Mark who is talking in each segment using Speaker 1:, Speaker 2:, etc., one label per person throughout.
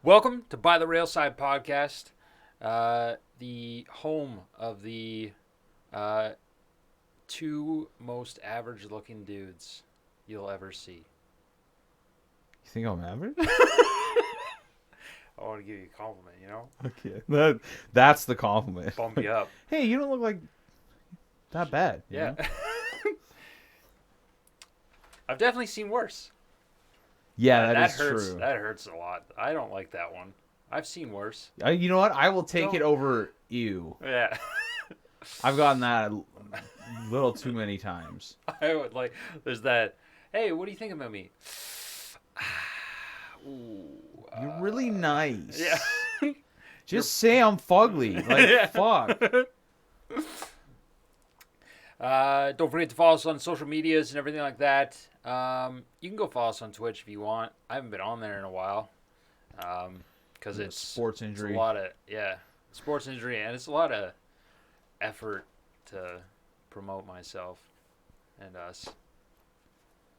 Speaker 1: Welcome to By the Railside Podcast, the home of the two most average-looking dudes you'll ever see.
Speaker 2: You think I'm average?
Speaker 1: I want to give you a compliment, you know?
Speaker 2: Okay, that's the compliment.
Speaker 1: Bump you up.
Speaker 2: Hey, you don't look like that bad. You
Speaker 1: Yeah.
Speaker 2: know?
Speaker 1: I've definitely seen worse.
Speaker 2: Yeah,
Speaker 1: that
Speaker 2: is
Speaker 1: hurts.
Speaker 2: true.
Speaker 1: That hurts a lot. I don't like that one. I've seen worse.
Speaker 2: You know what? I will take
Speaker 1: Don't.
Speaker 2: it over you.
Speaker 1: Yeah.
Speaker 2: I've gotten that a little too many times.
Speaker 1: I would like. There's that. Hey, what do you think about me? Ooh,
Speaker 2: You're really nice.
Speaker 1: yeah.
Speaker 2: Just say I'm fugly. Like,
Speaker 1: Yeah.
Speaker 2: fuck.
Speaker 1: Don't forget to follow us on social medias and everything like that. You can go follow us on Twitch if you want. I haven't been on there in a while. Because it's
Speaker 2: sports injury.
Speaker 1: It's a lot of sports injury, and it's a lot of effort to promote myself and us.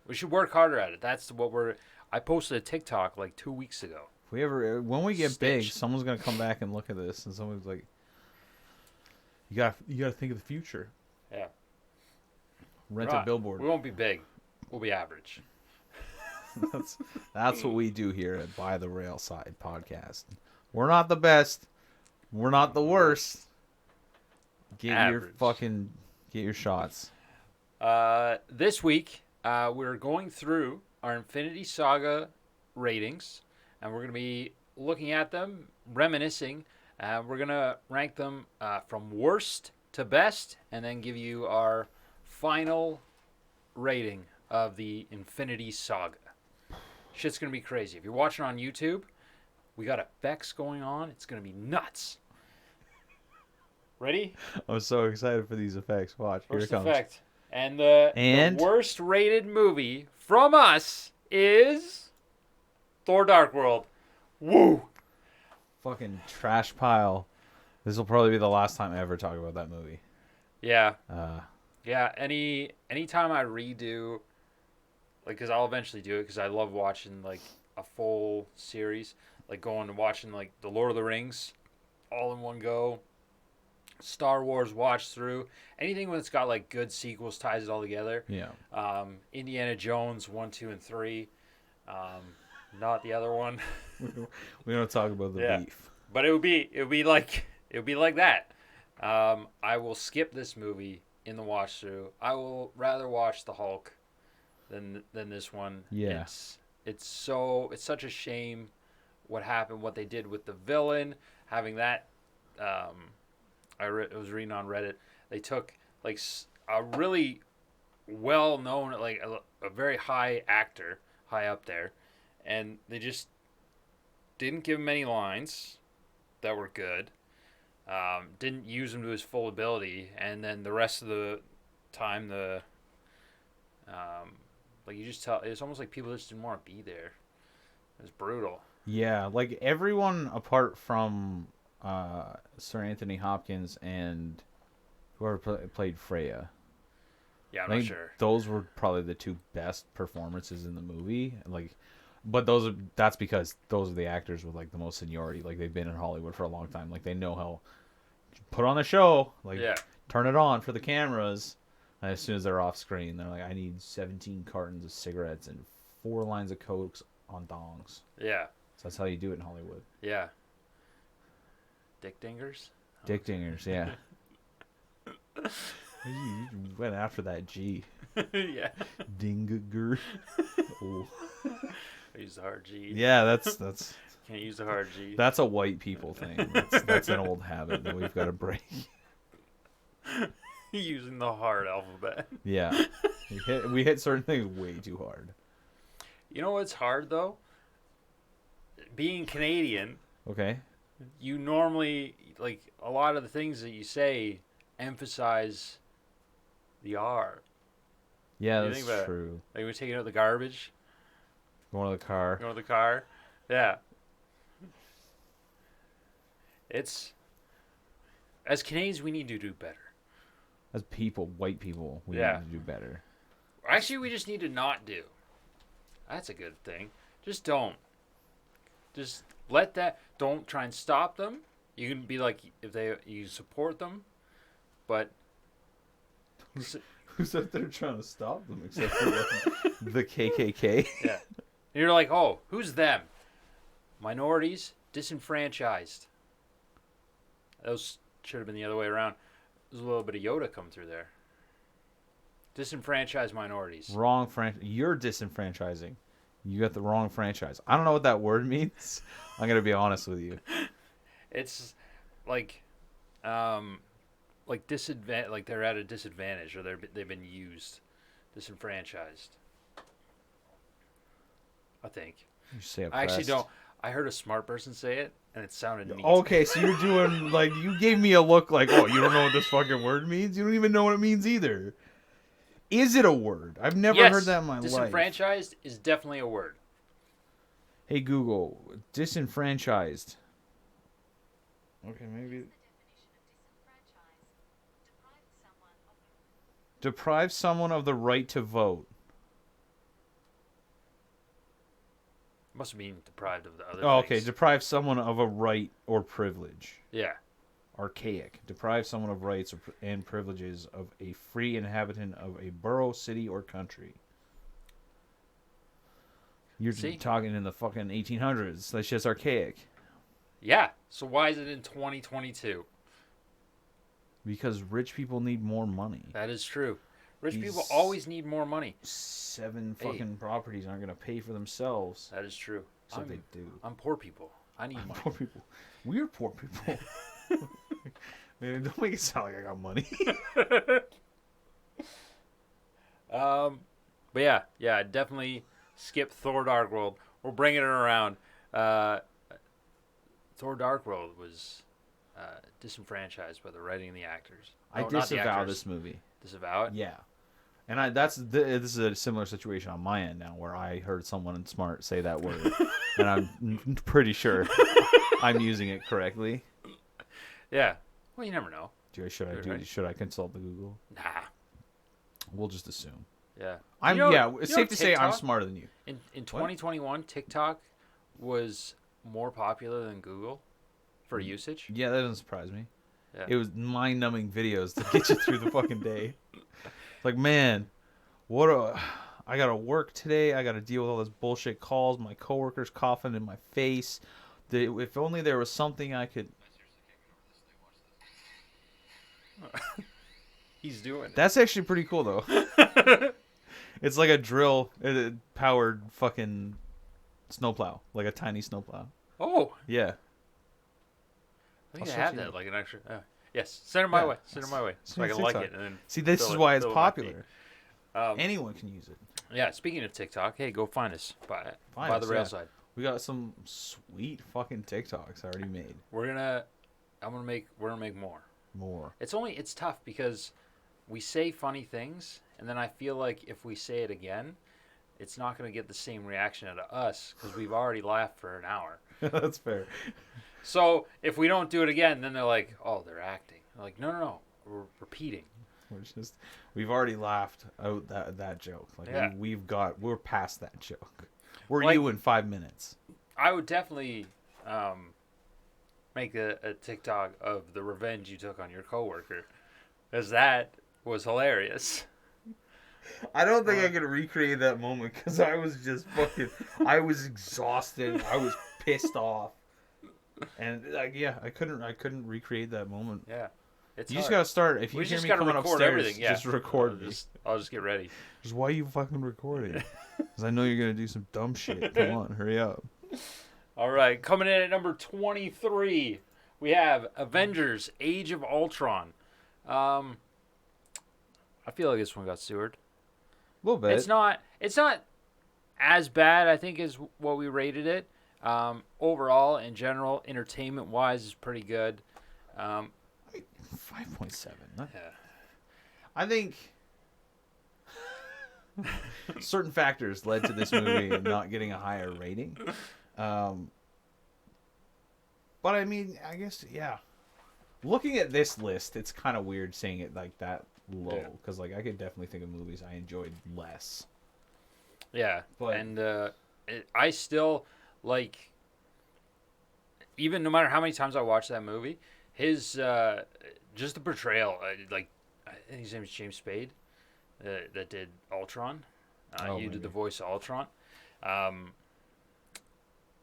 Speaker 1: We should work harder at it. That's what I posted a TikTok like 2 weeks ago.
Speaker 2: When we get big, someone's gonna come back and look at this, and someone's like, "You gotta think of the future."
Speaker 1: Yeah.
Speaker 2: Rent a billboard.
Speaker 1: We won't be big. We'll be average.
Speaker 2: That's what we do here at By the Railside Podcast. We're not the best. We're not the worst. Get your shots.
Speaker 1: This week, we're going through our Infinity Saga ratings, and we're going to be looking at them, reminiscing. We're going to rank them from worst to best, and then give you our final rating of the Infinity Saga. Shit's going to be crazy. If you're watching on YouTube, we got effects going on. It's going to be nuts. Ready?
Speaker 2: I'm so excited for these effects. Watch, here it comes.
Speaker 1: Effect. And the worst rated movie from us is Thor Dark World. Woo!
Speaker 2: Fucking trash pile. This will probably be the last time I ever talk about that movie.
Speaker 1: Yeah. Yeah, anytime I redo, like, because I'll eventually do it, because I love watching, like, a full series, like going and watching, like, The Lord of the Rings all in one go, Star Wars watch through, anything that's got, like, good sequels, ties it all together.
Speaker 2: Yeah.
Speaker 1: Indiana Jones 1, 2, and 3, not the other one.
Speaker 2: We don't talk about the beef.
Speaker 1: But it would be like that. I will skip this movie in the watch through. I will rather watch the Hulk than this one.
Speaker 2: Yeah.
Speaker 1: It's such a shame what happened, what they did with the villain, having that. I was reading on Reddit. They took like a really well known, like a very high actor, high up there, and they just didn't give him any lines that were good. Didn't use him to his full ability, and then the rest of the time, like you just tell, it's almost like people just didn't want to be there. It was brutal.
Speaker 2: Yeah, like everyone apart from Sir Anthony Hopkins and whoever played Freya.
Speaker 1: Yeah, I'm not sure.
Speaker 2: Those were probably the two best performances in the movie. But that's because those are the actors with like the most seniority. Like they've been in Hollywood for a long time. Like they know how to put on a show. Like turn it on for the cameras. And as soon as they're off screen, they're like, I need 17 cartons of cigarettes and 4 lines of Cokes on dongs.
Speaker 1: Yeah.
Speaker 2: So that's how you do it in Hollywood.
Speaker 1: Yeah. Dick dingers?
Speaker 2: Dick dingers, yeah. You went after that G.
Speaker 1: Yeah.
Speaker 2: Dinger. Oh.
Speaker 1: I use the hard G.
Speaker 2: Yeah, that's
Speaker 1: Can't use the hard G.
Speaker 2: That's a white people thing. That's an old habit that we've got to break.
Speaker 1: Using the hard alphabet.
Speaker 2: Yeah. We hit certain things way too hard.
Speaker 1: You know what's hard though? Being Canadian.
Speaker 2: Okay.
Speaker 1: You normally, like, a lot of the things that you say emphasize the R.
Speaker 2: Yeah, that's true.
Speaker 1: Like, we're taking out the garbage.
Speaker 2: Going to the
Speaker 1: car. Yeah. As Canadians, we need to do better.
Speaker 2: As people, white people, we need to do better.
Speaker 1: Actually, we just need to not do. That's a good thing. Just don't. Just let that. Don't try and stop them. You can be like if you support them, but
Speaker 2: Who's out there trying to stop them except for the KKK?
Speaker 1: yeah, and you're like, oh, who's them? Minorities, disenfranchised. Those should have been the other way around. There's a little bit of Yoda come through there. Disenfranchised minorities.
Speaker 2: Wrong franchise. You're disenfranchising. You got the wrong franchise. I don't know what that word means. I'm gonna be honest with you.
Speaker 1: It's like disadvantage, like they're at a disadvantage, or they've been used, disenfranchised. I think.
Speaker 2: You say
Speaker 1: I actually don't. I heard a smart person say it, and it sounded neat.
Speaker 2: Okay, so you're doing like you gave me a look like, oh, you don't know what this fucking word means. You don't even know what it means either. Is it a word? I've never heard that in my life.
Speaker 1: Disenfranchised is definitely a word.
Speaker 2: Hey Google, disenfranchised. Okay, maybe. Deprive someone of the right to vote.
Speaker 1: Must mean deprived of the other
Speaker 2: Oh,
Speaker 1: things.
Speaker 2: okay. Deprive someone of a right or privilege.
Speaker 1: Yeah.
Speaker 2: Archaic. Deprive someone of rights and privileges of a free inhabitant of a borough, city, or country. You're talking in the fucking 1800s. That's just archaic.
Speaker 1: Yeah. So why is it in 2022?
Speaker 2: Because rich people need more money.
Speaker 1: That is true. Rich people always need more money.
Speaker 2: 7 fucking properties aren't going to pay for themselves.
Speaker 1: That is true.
Speaker 2: So they do.
Speaker 1: I'm poor people. I need money.
Speaker 2: Poor people. We're poor people. Man, don't make it sound like I got money.
Speaker 1: But yeah, definitely skip Thor Dark World. We're bringing it around. Thor Dark World was disenfranchised by the writing and the actors.
Speaker 2: I disavow this movie.
Speaker 1: Disavow it?
Speaker 2: Yeah. And this is a similar situation on my end now, where I heard someone smart say that word, and I'm pretty sure I'm using it correctly.
Speaker 1: Yeah. Well, you never know.
Speaker 2: Should I consult the Google?
Speaker 1: Nah.
Speaker 2: We'll just assume.
Speaker 1: Yeah.
Speaker 2: It's safe to say I'm smarter than you.
Speaker 1: In 2021, TikTok was more popular than Google for usage.
Speaker 2: Yeah, that doesn't surprise me.
Speaker 1: Yeah.
Speaker 2: It was mind-numbing videos to get you through the fucking day. Like, man, I gotta work today. I gotta deal with all this bullshit calls. My coworkers coughing in my face. If only there was something I could.
Speaker 1: He's doing it.
Speaker 2: That's actually pretty cool, though. It's like a drill powered fucking snowplow, like a tiny snowplow.
Speaker 1: Oh.
Speaker 2: Yeah.
Speaker 1: I think I have that, like an extra. Yes, send it my way. Send it my way, so I can like it. And then
Speaker 2: see, this is why it's popular.
Speaker 1: Anyone
Speaker 2: can use it.
Speaker 1: Yeah. Speaking of TikTok, hey, go find us by the rail side.
Speaker 2: We got some sweet fucking TikToks already made.
Speaker 1: We're gonna make more. It's tough because we say funny things, and then I feel like if we say it again, it's not gonna get the same reaction out of us because we've already laughed for an hour.
Speaker 2: That's fair.
Speaker 1: So if we don't do it again, then they're like, "Oh, they're acting." They're like, no, we're repeating.
Speaker 2: We've already laughed out that joke. Like
Speaker 1: yeah.
Speaker 2: we're past that joke. We're you in 5 minutes.
Speaker 1: I would definitely make a TikTok of the revenge you took on your coworker, because that was hilarious.
Speaker 2: I don't think I could recreate that moment because I was just fucking. I was exhausted. I was pissed off. And I couldn't recreate that moment.
Speaker 1: Yeah,
Speaker 2: you just gotta start. If you hear me coming upstairs, just record me.
Speaker 1: I'll just get ready.
Speaker 2: Just why are you fucking recording? Because I know you're gonna do some dumb shit. Come on, hurry up.
Speaker 1: All right, coming in at number 23, we have Avengers: Age of Ultron. I feel like this one got sewered.
Speaker 2: A little bit.
Speaker 1: It's not as bad, I think, as what we rated it. Overall, in general, entertainment-wise, is pretty good.
Speaker 2: 5.7.
Speaker 1: Yeah.
Speaker 2: I think certain factors led to this movie not getting a higher rating. But I mean, I guess, yeah. Looking at this list, it's kind of weird saying it like that low because, like, I could definitely think of movies I enjoyed less.
Speaker 1: Yeah, but I still like even no matter how many times I watch that movie, his just the portrayal, like I think his name is James Spade, that did Ultron. You did the
Speaker 2: Maybe.
Speaker 1: voice of Ultron. Um,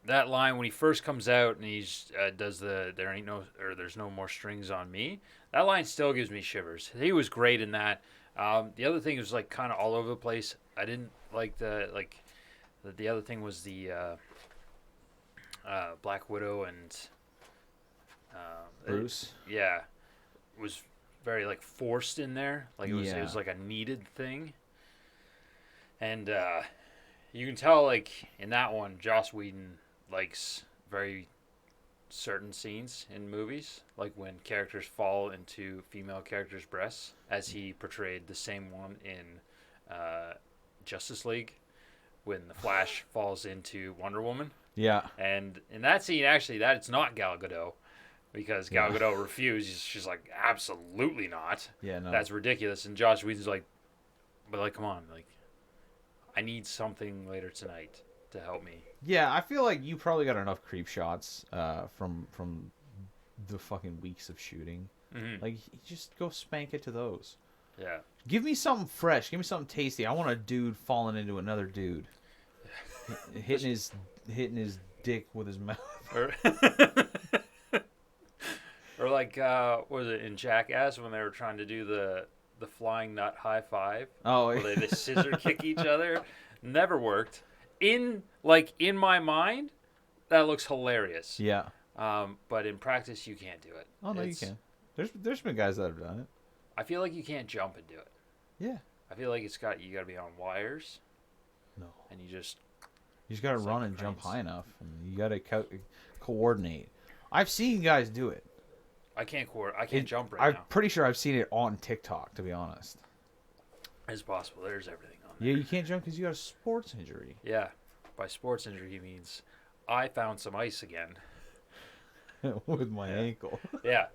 Speaker 1: that line when he first comes out and he's does the there ain't no or there's no more strings on me. That line still gives me shivers. He was great in that. The other thing was like kind of all over the place. I didn't like the other thing was the Black Widow and
Speaker 2: Bruce.
Speaker 1: yeah, was very like forced in there. Like it
Speaker 2: Yeah.
Speaker 1: was like a needed thing. And you can tell like in that one, Joss Whedon likes very certain scenes in movies, like when characters fall into female characters' breasts, as he portrayed the same one in Justice League when the Flash falls into Wonder Woman.
Speaker 2: Yeah.
Speaker 1: And in that scene, actually, that it's not Gal Gadot because Gal
Speaker 2: Yeah.
Speaker 1: Gadot refuses. She's like, absolutely not.
Speaker 2: Yeah. No.
Speaker 1: That's ridiculous. And Josh Whedon's like, but like, come on, like, I need something later tonight to help me.
Speaker 2: Yeah, I feel like you probably got enough creep shots from the fucking weeks of shooting.
Speaker 1: Mm-hmm.
Speaker 2: Like, just go spank it to those.
Speaker 1: Yeah.
Speaker 2: Give me something fresh. Give me something tasty. I want a dude falling into another dude, hitting his dick with his mouth.
Speaker 1: Or, or like, what was it in Jackass when they were trying to do the flying nut high five?
Speaker 2: Oh,
Speaker 1: Where they scissor kick each other. Never worked. In my mind, that looks hilarious.
Speaker 2: yeah.
Speaker 1: But in practice, you can't do it.
Speaker 2: Oh no, you can. There's been guys that have done it.
Speaker 1: I feel like you can't jump and do it.
Speaker 2: Yeah.
Speaker 1: I feel like you got to be on wires.
Speaker 2: No.
Speaker 1: And you just
Speaker 2: You just got to
Speaker 1: It's
Speaker 2: run
Speaker 1: like
Speaker 2: and jump
Speaker 1: cranes.
Speaker 2: high enough, and you got to coordinate. I've seen guys do it.
Speaker 1: I can't jump right
Speaker 2: I'm
Speaker 1: now.
Speaker 2: pretty sure I've seen it on TikTok, to be honest.
Speaker 1: It's possible. There's everything on there.
Speaker 2: Yeah, you can't jump because you got a sports injury.
Speaker 1: Yeah. By sports injury, he means I found some ice again.
Speaker 2: With my ankle.
Speaker 1: Yeah.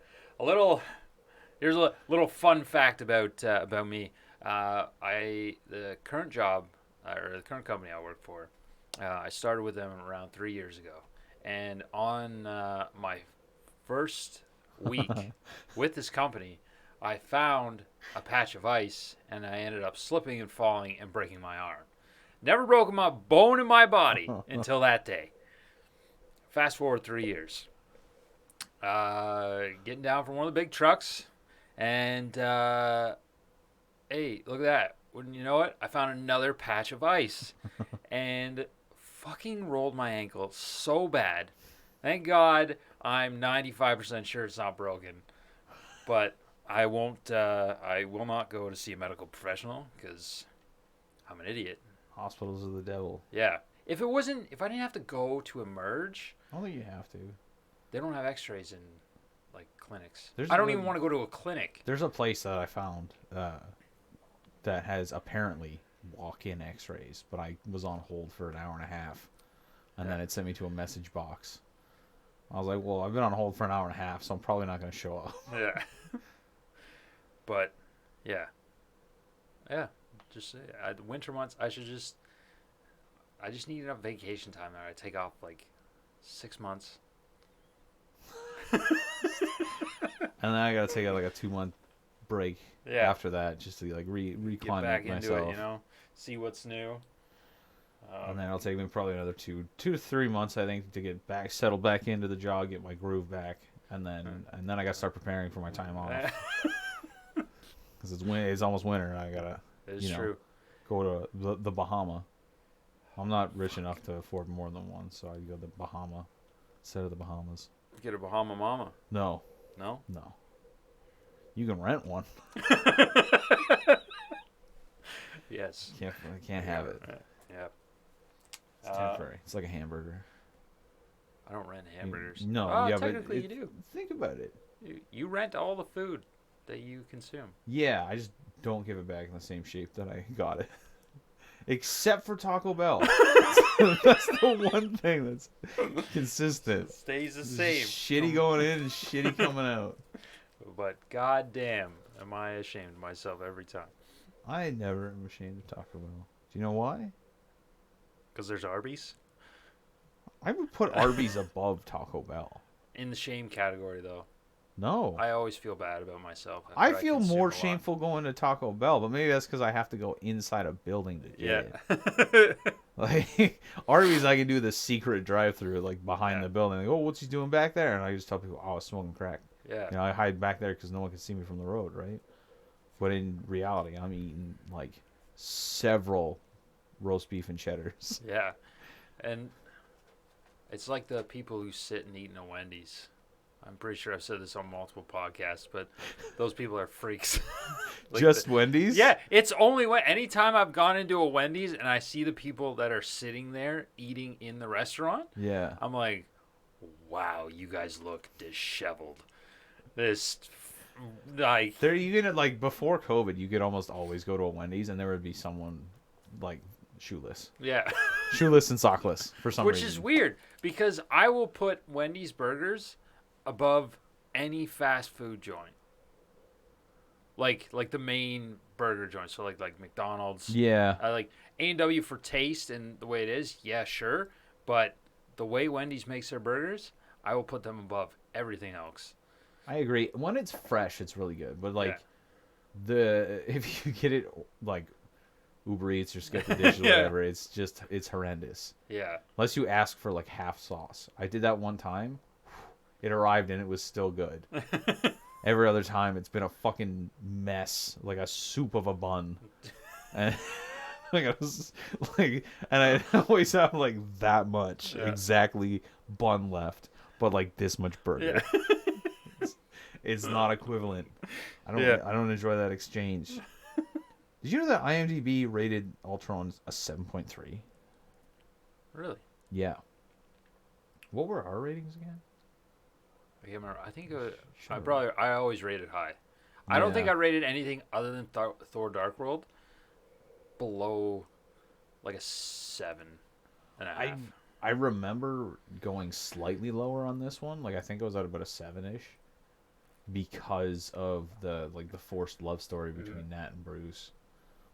Speaker 1: Here's a little fun fact about me. The current job or the current company I work for, I started with them around 3 years ago, and on my first week with this company, I found a patch of ice, and I ended up slipping and falling and breaking my arm. Never broken a bone in my body until that day. Fast forward 3 years. Getting down from one of the big trucks, and hey, look at that. Wouldn't you know it? I found another patch of ice and fucking rolled my ankle so bad. Thank God I'm 95% sure it's not broken, but I will not go to see a medical professional because I'm an idiot.
Speaker 2: Hospitals are the devil.
Speaker 1: Yeah. If I didn't have to go to Emerge,
Speaker 2: I don't think you have to.
Speaker 1: they don't have x-rays in like clinics.
Speaker 2: There's
Speaker 1: I don't
Speaker 2: a-
Speaker 1: even want to go to a clinic.
Speaker 2: There's a place that I found that has apparently walk-in x-rays, but I was on hold for an hour and a half, and then it sent me to a message box. I was like, well, I've been on hold for an hour and a half, so I'm probably not going to show up.
Speaker 1: Yeah. But, yeah. Yeah. Just the winter months, I just need enough vacation time there. I take off like 6 months.
Speaker 2: And then I got to take like a 2-month break
Speaker 1: Yeah.
Speaker 2: after that just to like
Speaker 1: Get
Speaker 2: reclimate
Speaker 1: back into
Speaker 2: myself.
Speaker 1: it, you know? See what's new.
Speaker 2: And then it'll take me probably another 2 to 3 months, I think, to get back, settle back into the job, get my groove back, and then I got to start preparing for my time off because it's almost winter, and I gotta
Speaker 1: It's true.
Speaker 2: go to the Bahama. I'm not rich enough to afford more than one, so I go to the Bahama instead of the Bahamas.
Speaker 1: Get a Bahama Mama.
Speaker 2: No,
Speaker 1: No?
Speaker 2: no. You can rent one.
Speaker 1: Yes.
Speaker 2: Can't have it.
Speaker 1: Yeah.
Speaker 2: It's temporary. It's like a hamburger.
Speaker 1: I don't rent hamburgers.
Speaker 2: No,
Speaker 1: Oh,
Speaker 2: yeah,
Speaker 1: technically
Speaker 2: but
Speaker 1: you do.
Speaker 2: Think about it.
Speaker 1: You rent all the food that you consume.
Speaker 2: Yeah, I just don't give it back in the same shape that I got it. Except for Taco Bell. That's the one thing that's consistent.
Speaker 1: Stays the same.
Speaker 2: Shitty going in and shitty coming out.
Speaker 1: But goddamn, am I ashamed of myself every time?
Speaker 2: I never am ashamed of Taco Bell. Do you know why?
Speaker 1: Because there's Arby's.
Speaker 2: I would put Arby's above Taco Bell.
Speaker 1: in the shame category though.
Speaker 2: No.
Speaker 1: I always feel bad about myself.
Speaker 2: I
Speaker 1: after
Speaker 2: feel
Speaker 1: consume
Speaker 2: more
Speaker 1: a lot.
Speaker 2: shameful going to Taco Bell, but maybe that's because I have to go inside a building to get it. Like Arby's, I can do the secret drive-through, like behind the building. Like, oh, what's he doing back there? And I just tell people, oh, I was smoking crack.
Speaker 1: Yeah.
Speaker 2: You know, I hide back there because no one can see me from the road, right? But in reality, I'm eating like several roast beef and cheddars.
Speaker 1: Yeah. And it's like the people who sit and eat in a Wendy's. I'm pretty sure I've said this on multiple podcasts, but those people are freaks. Like
Speaker 2: Just Wendy's?
Speaker 1: Yeah, it's only when anytime I've gone into a Wendy's and I see the people that are sitting there eating in the restaurant,
Speaker 2: Yeah.
Speaker 1: I'm like, wow, you guys look disheveled. This, like,
Speaker 2: There, even like before COVID, you could almost always go to a Wendy's and there would be someone like shoeless,
Speaker 1: yeah.
Speaker 2: shoeless and sockless for some
Speaker 1: Which
Speaker 2: reason.
Speaker 1: is weird because I will put Wendy's burgers above any fast food joint. Like the main burger joint, so like McDonald's.
Speaker 2: Yeah.
Speaker 1: I like A&W for taste and the way it is. Yeah, sure, but the way Wendy's makes their burgers, I will put them above everything else.
Speaker 2: I agree. When it's fresh, it's really good. But like the if you get it like Uber Eats or Skip the Dish or whatever, it's horrendous.
Speaker 1: Yeah.
Speaker 2: Unless you ask for like half sauce. I did that one time. It arrived and it was still good. Every other time, it's been a fucking mess, like a soup of a bun, and like I was like, and I always have like that much exactly bun left, but like this much burger. Yeah. It's not equivalent. I don't enjoy that exchange. Did you know that IMDb rated Ultron a 7.3?
Speaker 1: Really?
Speaker 2: Yeah. What were our ratings again?
Speaker 1: I can't remember. I think I always rated high. I don't think I rated anything other than Thor Dark World below like a 7.5.
Speaker 2: I remember going slightly lower on this one. Like I think I was at about a 7-ish because of the forced love story between Nat and Bruce.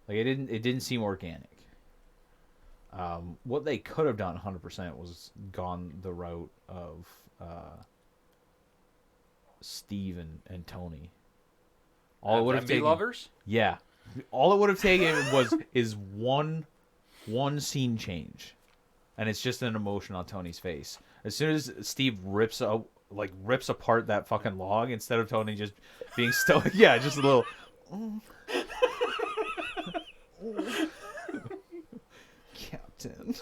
Speaker 2: Like it didn't seem organic. What they could have done 100% was gone the route of Steve and Tony. All it would have taken
Speaker 1: lovers?
Speaker 2: Yeah. All it would have taken is one scene change. And it's just an emotion on Tony's face. As soon as Steve rips apart that fucking log, instead of Tony just being stoic, yeah, just a little Captain.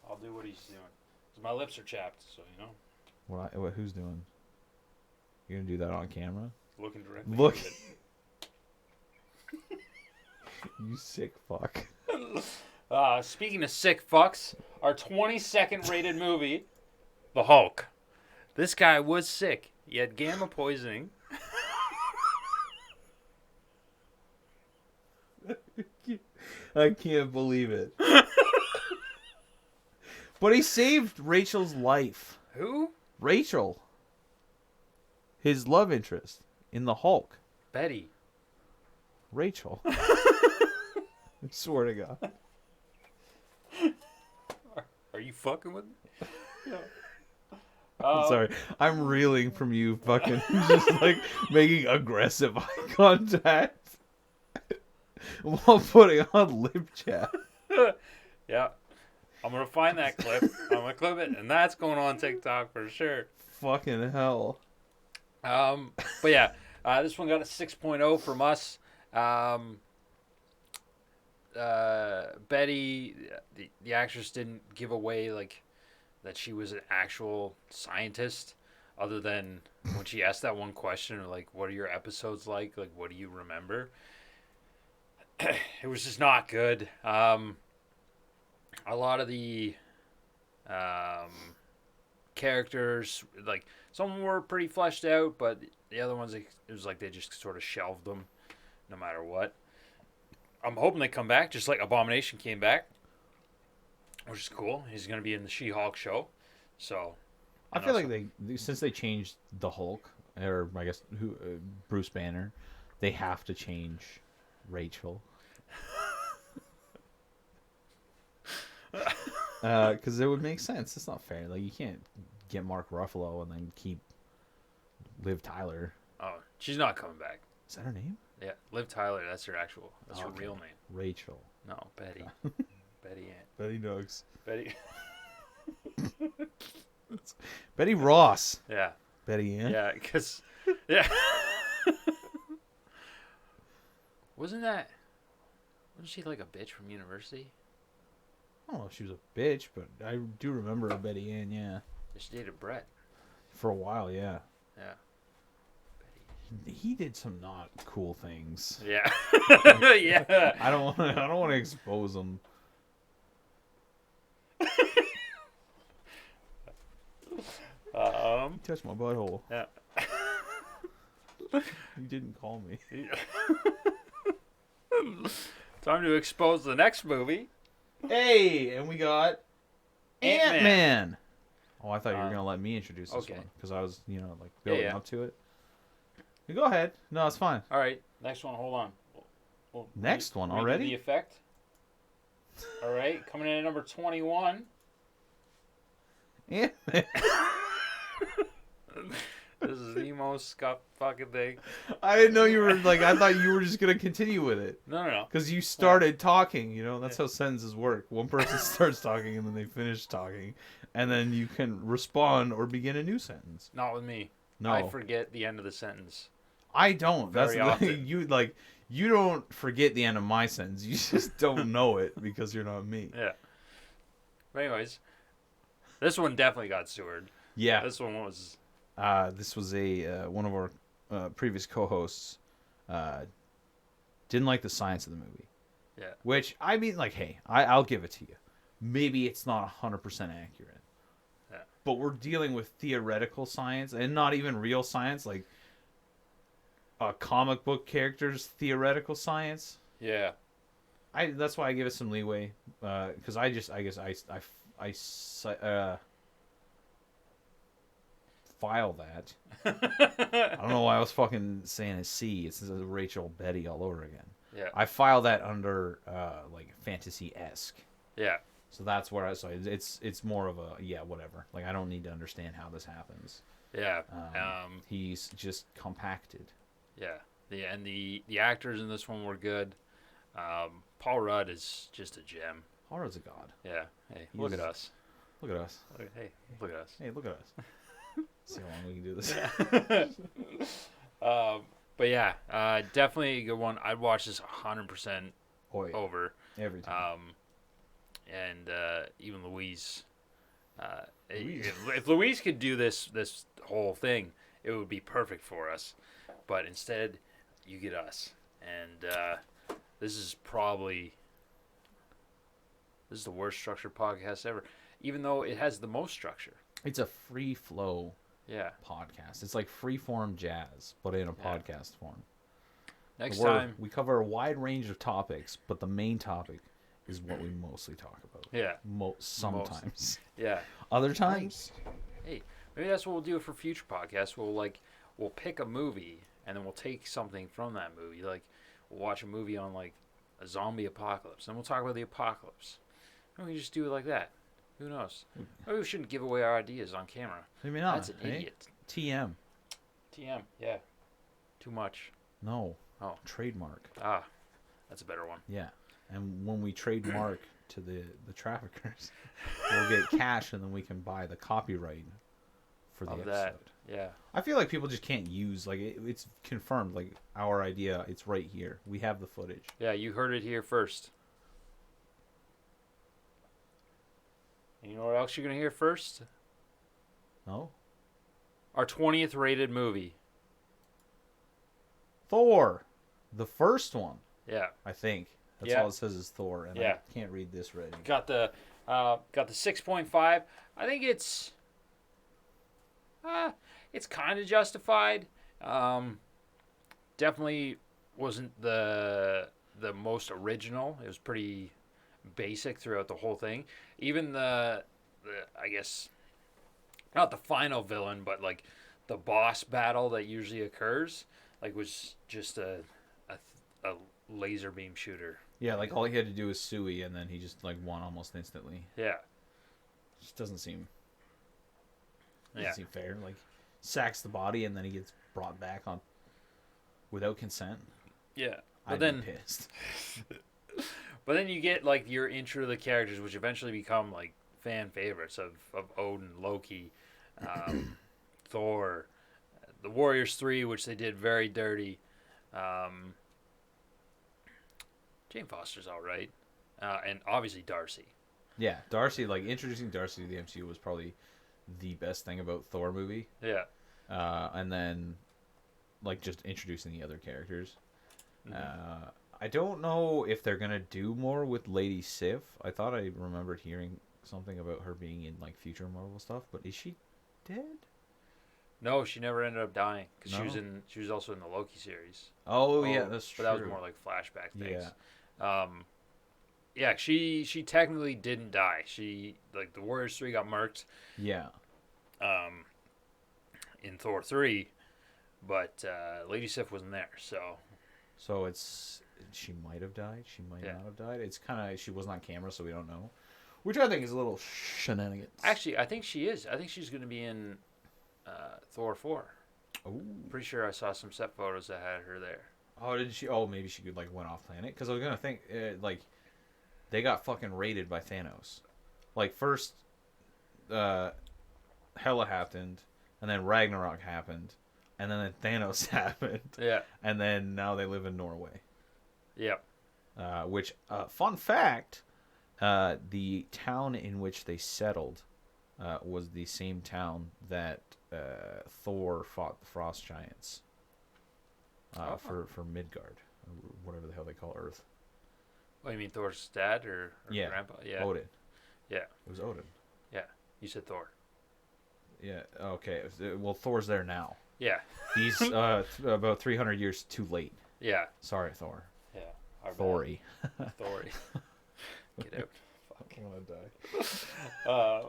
Speaker 1: I'll do what he's doing. My lips are chapped, so you know.
Speaker 2: What who's doing? You're gonna do that on camera?
Speaker 1: Looking directly.
Speaker 2: Look. You sick fuck.
Speaker 1: Speaking of sick fucks, our 22nd rated movie, The Hulk. This guy was sick. He had gamma poisoning.
Speaker 2: I can't believe it. But he saved Rachel's life.
Speaker 1: Who?
Speaker 2: Rachel. His love interest in The Hulk.
Speaker 1: Betty.
Speaker 2: Rachel. I swear to God.
Speaker 1: Are you fucking with me? No.
Speaker 2: I'm sorry. I'm reeling from you fucking just like making aggressive eye contact while putting on lip chat.
Speaker 1: Yeah. I'm going to find that clip. I'm going to clip it, and that's going on TikTok for sure.
Speaker 2: Fucking hell.
Speaker 1: But yeah, this one got a 6.0 from us. Betty, the actress, didn't give away like that she was an actual scientist, other than when she asked that one question, like, "What are your episodes like? Like, what do you remember?" It was just not good. A lot of the characters, like, some were pretty fleshed out, but the other ones, it was like they just sort of shelved them no matter what. I'm hoping they come back, just like Abomination came back, which is cool. He's going to be in the She-Hulk show. So
Speaker 2: I feel like since they changed the Hulk, or I guess Bruce Banner, they have to change Rachel. Because it would make sense. It's not fair. Like, you can't get Mark Ruffalo and then keep Liv Tyler.
Speaker 1: Oh, she's not coming back.
Speaker 2: Is that her name?
Speaker 1: Yeah, Liv Tyler. That's her her real name.
Speaker 2: Rachel.
Speaker 1: No, Betty. Betty Ann.
Speaker 2: Betty Nugs.
Speaker 1: Betty.
Speaker 2: Betty Ross.
Speaker 1: Yeah.
Speaker 2: Betty Ann.
Speaker 1: Yeah, because yeah. Wasn't she like a bitch from university?
Speaker 2: I don't know if she was a bitch, but I do remember a Betty Ann, yeah.
Speaker 1: She dated Brett.
Speaker 2: For a while, yeah.
Speaker 1: Yeah.
Speaker 2: He did some not cool things.
Speaker 1: Yeah. Yeah.
Speaker 2: I don't want to expose him. He touched my butthole.
Speaker 1: Yeah.
Speaker 2: You didn't call me.
Speaker 1: Time to expose the next movie.
Speaker 2: Hey, and we got Ant-Man. Oh, I thought you were going to let me introduce this one. Because I was, building up to it. You go ahead. No, it's fine.
Speaker 1: All right. Next one. Hold on.
Speaker 2: Next one already?
Speaker 1: The effect. All right. Coming in at number 21.
Speaker 2: Ant-Man.
Speaker 1: This is the most scuffed fucking thing.
Speaker 2: I didn't know you were, I thought you were just going to continue with it.
Speaker 1: No.
Speaker 2: Because you started talking, That's how sentences work. One person starts talking and then they finish talking. And then you can respond or begin a new sentence.
Speaker 1: Not with me.
Speaker 2: No.
Speaker 1: I forget the end of the sentence.
Speaker 2: I don't. That's
Speaker 1: Very often.
Speaker 2: You don't forget the end of my sentence. You just don't know it because you're not me.
Speaker 1: Yeah. But anyways, this one definitely got sewered.
Speaker 2: Yeah.
Speaker 1: This one was...
Speaker 2: this was one of our previous co-hosts didn't like the science of the movie.
Speaker 1: Yeah.
Speaker 2: Which, I mean, hey, I'll give it to you. Maybe it's not 100% accurate.
Speaker 1: Yeah.
Speaker 2: But we're dealing with theoretical science and not even real science, like comic book characters' theoretical science.
Speaker 1: Yeah.
Speaker 2: That's why I give it some leeway. Because I file that. I don't know why I was fucking saying a C. It's Rachel Betty all over again.
Speaker 1: Yeah.
Speaker 2: I file that under fantasy-esque.
Speaker 1: Yeah.
Speaker 2: So that's where it's more of a whatever. I don't need to understand how this happens.
Speaker 1: Yeah.
Speaker 2: He's just compacted.
Speaker 1: Yeah. And the actors in this one were good. Paul Rudd is just a gem.
Speaker 2: Paul Rudd's a god.
Speaker 1: Yeah. Hey, look at us.
Speaker 2: Look at us.
Speaker 1: Hey, look at us.
Speaker 2: Hey, look at us. See how long we can do this.
Speaker 1: But yeah, definitely a good one. I'd watch this 100% over.
Speaker 2: Every time.
Speaker 1: And even Louise. If Louise could do this whole thing, it would be perfect for us. But instead, you get us. And this is the worst structured podcast ever. Even though it has the most structure.
Speaker 2: It's a free flow podcast. It's like free-form jazz, but in a podcast form.
Speaker 1: Next time.
Speaker 2: We cover a wide range of topics, but the main topic is what we mostly talk about.
Speaker 1: Yeah.
Speaker 2: Sometimes.
Speaker 1: Yeah.
Speaker 2: Other times.
Speaker 1: Hey, maybe that's what we'll do for future podcasts. We'll pick a movie, and then we'll take something from that movie. We'll watch a movie on, a zombie apocalypse, and we'll talk about the apocalypse. And we just do it like that. Who knows? Maybe we shouldn't give away our ideas on camera.
Speaker 2: Maybe not.
Speaker 1: That's an idiot.
Speaker 2: TM.
Speaker 1: TM, yeah. Too much.
Speaker 2: No.
Speaker 1: Oh.
Speaker 2: Trademark.
Speaker 1: Ah, that's a better one.
Speaker 2: Yeah. And when we trademark to the traffickers, we'll get cash and then we can buy the copyright for the episode.
Speaker 1: That. Yeah.
Speaker 2: I feel like people just can't use, it's confirmed, our idea, it's right here. We have the footage.
Speaker 1: Yeah, you heard it here first. And you know what else you're going to hear first?
Speaker 2: No?
Speaker 1: Our 20th rated movie.
Speaker 2: Thor. The first one.
Speaker 1: Yeah.
Speaker 2: I think. That's all it says is Thor, and I can't read this right.
Speaker 1: Got the 6.5. I think it's kind of justified. Definitely wasn't the most original. It was pretty basic throughout the whole thing. Even the I guess not the final villain, but the boss battle that usually occurs, was just a laser beam shooter.
Speaker 2: Yeah, all he had to do was Sui, and then he just won almost instantly.
Speaker 1: Yeah,
Speaker 2: Just doesn't seem. doesn't
Speaker 1: Yeah.
Speaker 2: seem fair. Like, sacks the body and then he gets brought back on without consent.
Speaker 1: Yeah. But
Speaker 2: I'd
Speaker 1: then,
Speaker 2: be pissed.
Speaker 1: but then you get like your intro to the characters, which eventually become like fan favorites of Odin, Loki, Thor, the Warriors 3, which they did very dirty. Um, Jane Foster's all right, and obviously Darcy.
Speaker 2: Yeah, Darcy, like, introducing Darcy to the MCU was probably the best thing about Thor movie.
Speaker 1: Yeah.
Speaker 2: And then, like, just introducing the other characters.
Speaker 1: Mm-hmm.
Speaker 2: I don't know if they're gonna do more with Lady Sif. I thought I remembered hearing something about her being in like future Marvel stuff, but is she dead?
Speaker 1: No, she never ended up dying because
Speaker 2: No?
Speaker 1: she was also in the Loki series.
Speaker 2: Oh yeah, that's
Speaker 1: but
Speaker 2: true.
Speaker 1: that was more like flashback things.
Speaker 2: Yeah.
Speaker 1: Yeah, she technically didn't die. She like the Warriors 3 got murked.
Speaker 2: Yeah.
Speaker 1: In Thor 3, but Lady Sif wasn't there, so
Speaker 2: So she might have died. She might not have died. It's kind of she wasn't on camera, so we don't know. Which I think is a little shenanigans.
Speaker 1: actually I think she is. I think she's going to be in Thor 4.
Speaker 2: Oh.
Speaker 1: Pretty sure I saw some set photos that had her there.
Speaker 2: Oh, did she? Oh, maybe she could like went off planet. Because I was gonna think like they got fucking raided by Thanos. Like first, Hela happened, and then Ragnarok happened, and then Thanos happened.
Speaker 1: Yeah.
Speaker 2: And then now they live in Norway.
Speaker 1: Yep.
Speaker 2: Which fun fact, the town in which they settled was the same town that Thor fought the Frost Giants. For Midgard, or whatever the hell they call Earth.
Speaker 1: Oh, you mean Thor's dad or
Speaker 2: Yeah.
Speaker 1: grandpa? Yeah.
Speaker 2: Odin.
Speaker 1: Yeah.
Speaker 2: It was Odin.
Speaker 1: Yeah. You said Thor.
Speaker 2: Yeah. Okay. Well, Thor's there now.
Speaker 1: Yeah.
Speaker 2: He's about 300 years too late.
Speaker 1: Yeah.
Speaker 2: Sorry, Thor.
Speaker 1: Yeah. Our
Speaker 2: Thory.
Speaker 1: Thory. Get out.
Speaker 2: Fuck. I want to die.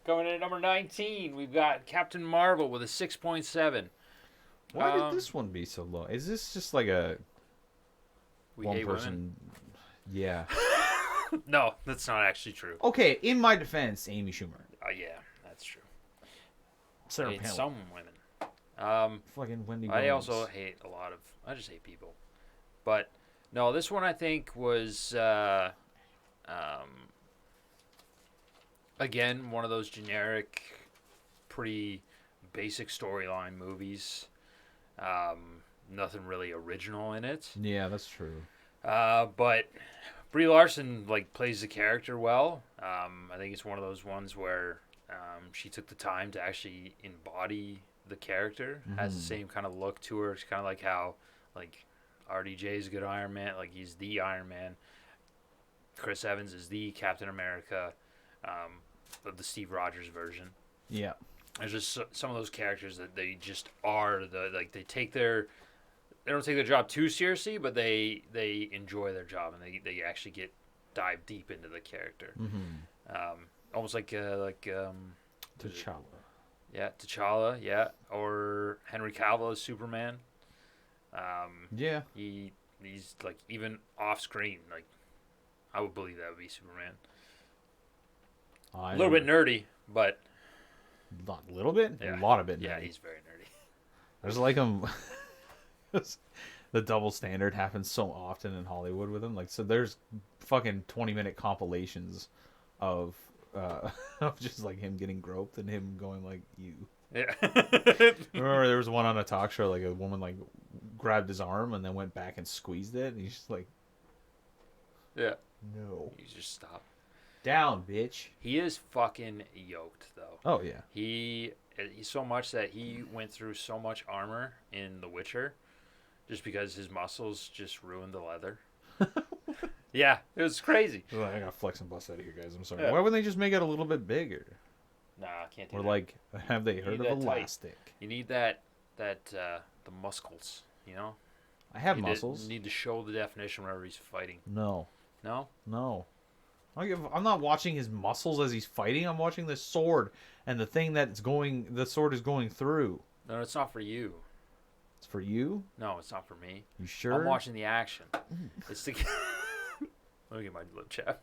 Speaker 1: Coming in at number 19, we've got Captain Marvel with a 6.7.
Speaker 2: Why did this one be so low? Is this just like a
Speaker 1: We
Speaker 2: one
Speaker 1: hate
Speaker 2: person? Yeah.
Speaker 1: women. No, that's not actually true.
Speaker 2: Okay. In my defense, Amy Schumer.
Speaker 1: Yeah, that's true.
Speaker 2: Sarah
Speaker 1: Hate
Speaker 2: Palin.
Speaker 1: some women.
Speaker 2: Fucking Wendy
Speaker 1: I
Speaker 2: Williams.
Speaker 1: also hate a lot of. I just hate people. But no, this one I think was again one of those generic, pretty basic storyline movies. Nothing really original in it.
Speaker 2: Yeah, that's true.
Speaker 1: But Brie Larson like plays the character well. I think it's one of those ones where she took the time to actually embody the character. Has the same kind of look to her. It's kind of like how like RDJ is a good Iron Man. Like he's the Iron Man. Chris Evans is the Captain America, of the Steve Rogers version.
Speaker 2: Yeah.
Speaker 1: There's just some of those characters that they just are they don't take their job too seriously, but they enjoy their job and they actually dive deep into the character. Almost like
Speaker 2: T'Challa.
Speaker 1: yeah, T'Challa, yeah, or Henry Cavill as Superman.
Speaker 2: Yeah.
Speaker 1: He's like even off screen, like I would believe that would be Superman. A little bit nerdy, but
Speaker 2: Not a little bit?
Speaker 1: yeah.
Speaker 2: A lot of it.
Speaker 1: Yeah,
Speaker 2: nerdy.
Speaker 1: he's very nerdy.
Speaker 2: There's like the double standard happens so often in Hollywood with him. Like, so there's fucking 20-minute compilations of of just like him getting groped and him going like, you.
Speaker 1: Yeah.
Speaker 2: Remember there was one on a talk show, like a woman like grabbed his arm and then went back and squeezed it, and he's just like,
Speaker 1: Yeah.
Speaker 2: no.
Speaker 1: You just stop.
Speaker 2: Down, bitch.
Speaker 1: He is fucking yoked though.
Speaker 2: Oh yeah.
Speaker 1: He's so much that he went through so much armor in The Witcher just because his muscles just ruined the leather. Yeah, it was crazy.
Speaker 2: Well, I got flex and bust out of here, guys. I'm sorry.
Speaker 1: Yeah.
Speaker 2: Why wouldn't they just make it a little bit bigger?
Speaker 1: Nah, I can't do
Speaker 2: Or
Speaker 1: that.
Speaker 2: like, have they
Speaker 1: You
Speaker 2: heard
Speaker 1: need
Speaker 2: of
Speaker 1: that tight.
Speaker 2: elastic?
Speaker 1: You need that the muscles, you know?
Speaker 2: I have
Speaker 1: You
Speaker 2: muscles.
Speaker 1: need to show the definition whenever he's fighting.
Speaker 2: No.
Speaker 1: No?
Speaker 2: No. I'm not watching his muscles as he's fighting. I'm watching the sword and the thing the sword is going through.
Speaker 1: No, it's not for you.
Speaker 2: It's for you?
Speaker 1: No, it's not for me.
Speaker 2: You sure?
Speaker 1: I'm watching the action. It's the. Let me get my lip chap.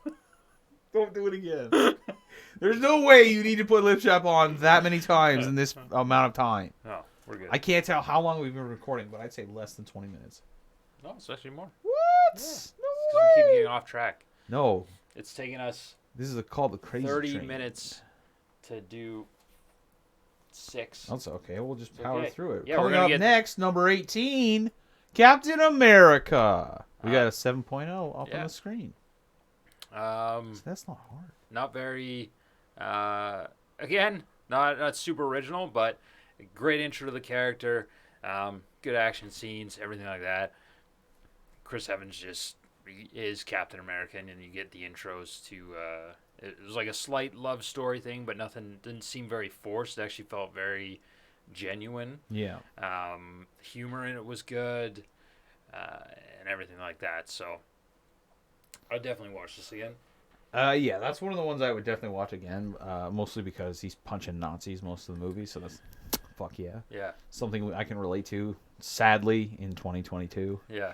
Speaker 2: Don't do it again. There's no way you need to put lip chap on that many times in this amount of time.
Speaker 1: No, we're good.
Speaker 2: I can't tell how long we've been recording, but I'd say less than 20 minutes.
Speaker 1: No, it's actually more.
Speaker 2: What?
Speaker 1: Yeah. Because we keep getting off track.
Speaker 2: No.
Speaker 1: It's taking us
Speaker 2: This is called the crazy
Speaker 1: 30
Speaker 2: train.
Speaker 1: minutes to do 6.
Speaker 2: That's okay. We'll just power through it.
Speaker 1: Yeah,
Speaker 2: Coming
Speaker 1: we're gonna
Speaker 2: up
Speaker 1: get...
Speaker 2: next, number 18, Captain America. We got a 7.0 up on the screen. So that's not hard.
Speaker 1: Not very, again, not super original, but a great intro to the character. Good action scenes, everything like that. Chris Evans just is Captain America, and you get the intros to. It was like a slight love story thing, but nothing didn't seem very forced. It actually felt very genuine.
Speaker 2: Yeah.
Speaker 1: Humor in it was good, and everything like that. So I'd definitely watch this again.
Speaker 2: Yeah, that's one of the ones I would definitely watch again. Mostly because he's punching Nazis most of the movie, so that's fuck yeah.
Speaker 1: Yeah.
Speaker 2: Something I can relate to. Sadly, in 2022.
Speaker 1: Yeah.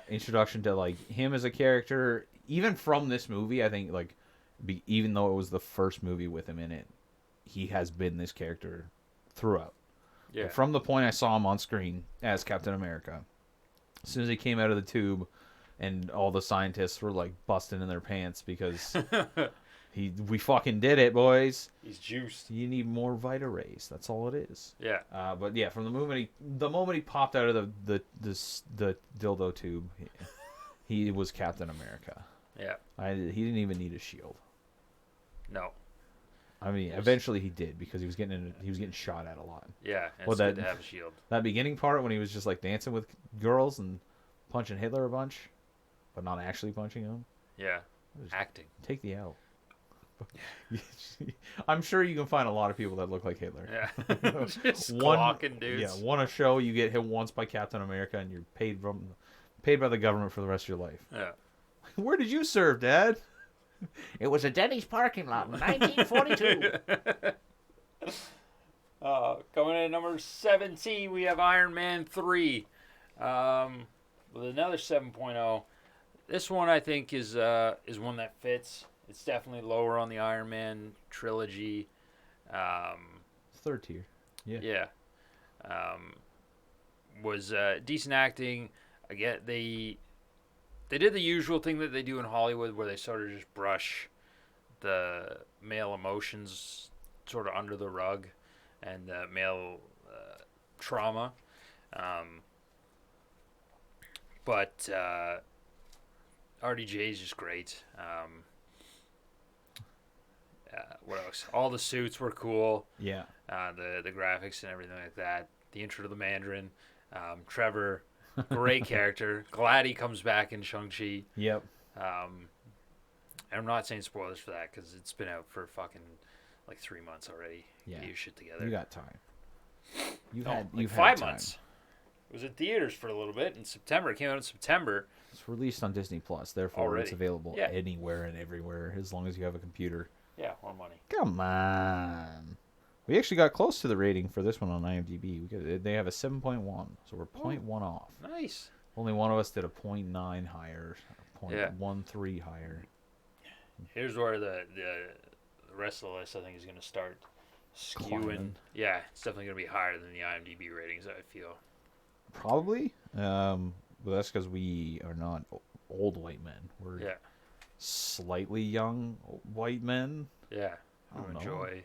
Speaker 2: Introduction to like him as a character, even from this movie, I think like, even though it was the first movie with him in it, he has been this character throughout.
Speaker 1: Yeah.
Speaker 2: Like, from the point I saw him on screen as Captain America, as soon as he came out of the tube, and all the scientists were like busting in their pants because we fucking did it, boys.
Speaker 1: He's juiced.
Speaker 2: You need more Vita rays. That's all it is.
Speaker 1: Yeah.
Speaker 2: But yeah, from the moment he popped out of the dildo tube, he was Captain America.
Speaker 1: Yeah.
Speaker 2: He didn't even need a shield.
Speaker 1: No.
Speaker 2: I mean, eventually he did because he was getting shot at a lot.
Speaker 1: Yeah. And
Speaker 2: Well,
Speaker 1: it's good to have a shield.
Speaker 2: That beginning part when he was just like dancing with girls and punching Hitler a bunch, but not actually punching him.
Speaker 1: Yeah. Acting.
Speaker 2: Take the L. I'm sure you can find a lot of people that look like Hitler.
Speaker 1: Yeah. Just clocking dudes.
Speaker 2: Yeah, one a show, you get hit once by Captain America, and you're paid by the government for the rest of your life.
Speaker 1: Yeah.
Speaker 2: Where did you serve, Dad?
Speaker 3: It was a Denny's parking lot in 1942.
Speaker 1: Coming in at number 17, we have Iron Man 3 with another 7.0. This one I think is one that fits. It's definitely lower on the Iron Man trilogy.
Speaker 2: Third tier. Yeah.
Speaker 1: Yeah. Was decent acting. Again, they did the usual thing that they do in Hollywood where they sort of just brush the male emotions sort of under the rug and male trauma. But RDJ is just great. What else? All the suits were cool.
Speaker 2: Yeah.
Speaker 1: The graphics and everything like that. The intro to the Mandarin. Trevor, great character. Glad he comes back in Shang-Chi.
Speaker 2: Yep.
Speaker 1: And I'm not saying spoilers for that because it's been out for fucking like 3 months already.
Speaker 2: Yeah.
Speaker 1: Get your shit together.
Speaker 2: You got time. You've
Speaker 1: like
Speaker 2: had
Speaker 1: 5
Speaker 2: time.
Speaker 1: months. It was in theaters for a little bit in September. It came out in September.
Speaker 2: It's released on Disney Plus, therefore
Speaker 1: Already.
Speaker 2: it's available
Speaker 1: Yeah.
Speaker 2: anywhere and everywhere as long as you have a computer.
Speaker 1: Yeah, more money.
Speaker 2: Come on. We actually got close to the rating for this one on IMDb. They have a 7.1, so we're 0.1 off.
Speaker 1: Nice.
Speaker 2: Only one of us did a 0.9 higher, 0.13 higher.
Speaker 1: Here's where the rest of the list I think is going to start skewing.
Speaker 2: Climbing.
Speaker 1: Yeah, it's definitely going to be higher than the IMDb ratings, I feel.
Speaker 2: Probably. But that's because we are not old white men. We're slightly young white men.
Speaker 1: Yeah,
Speaker 2: I don't know.
Speaker 1: enjoy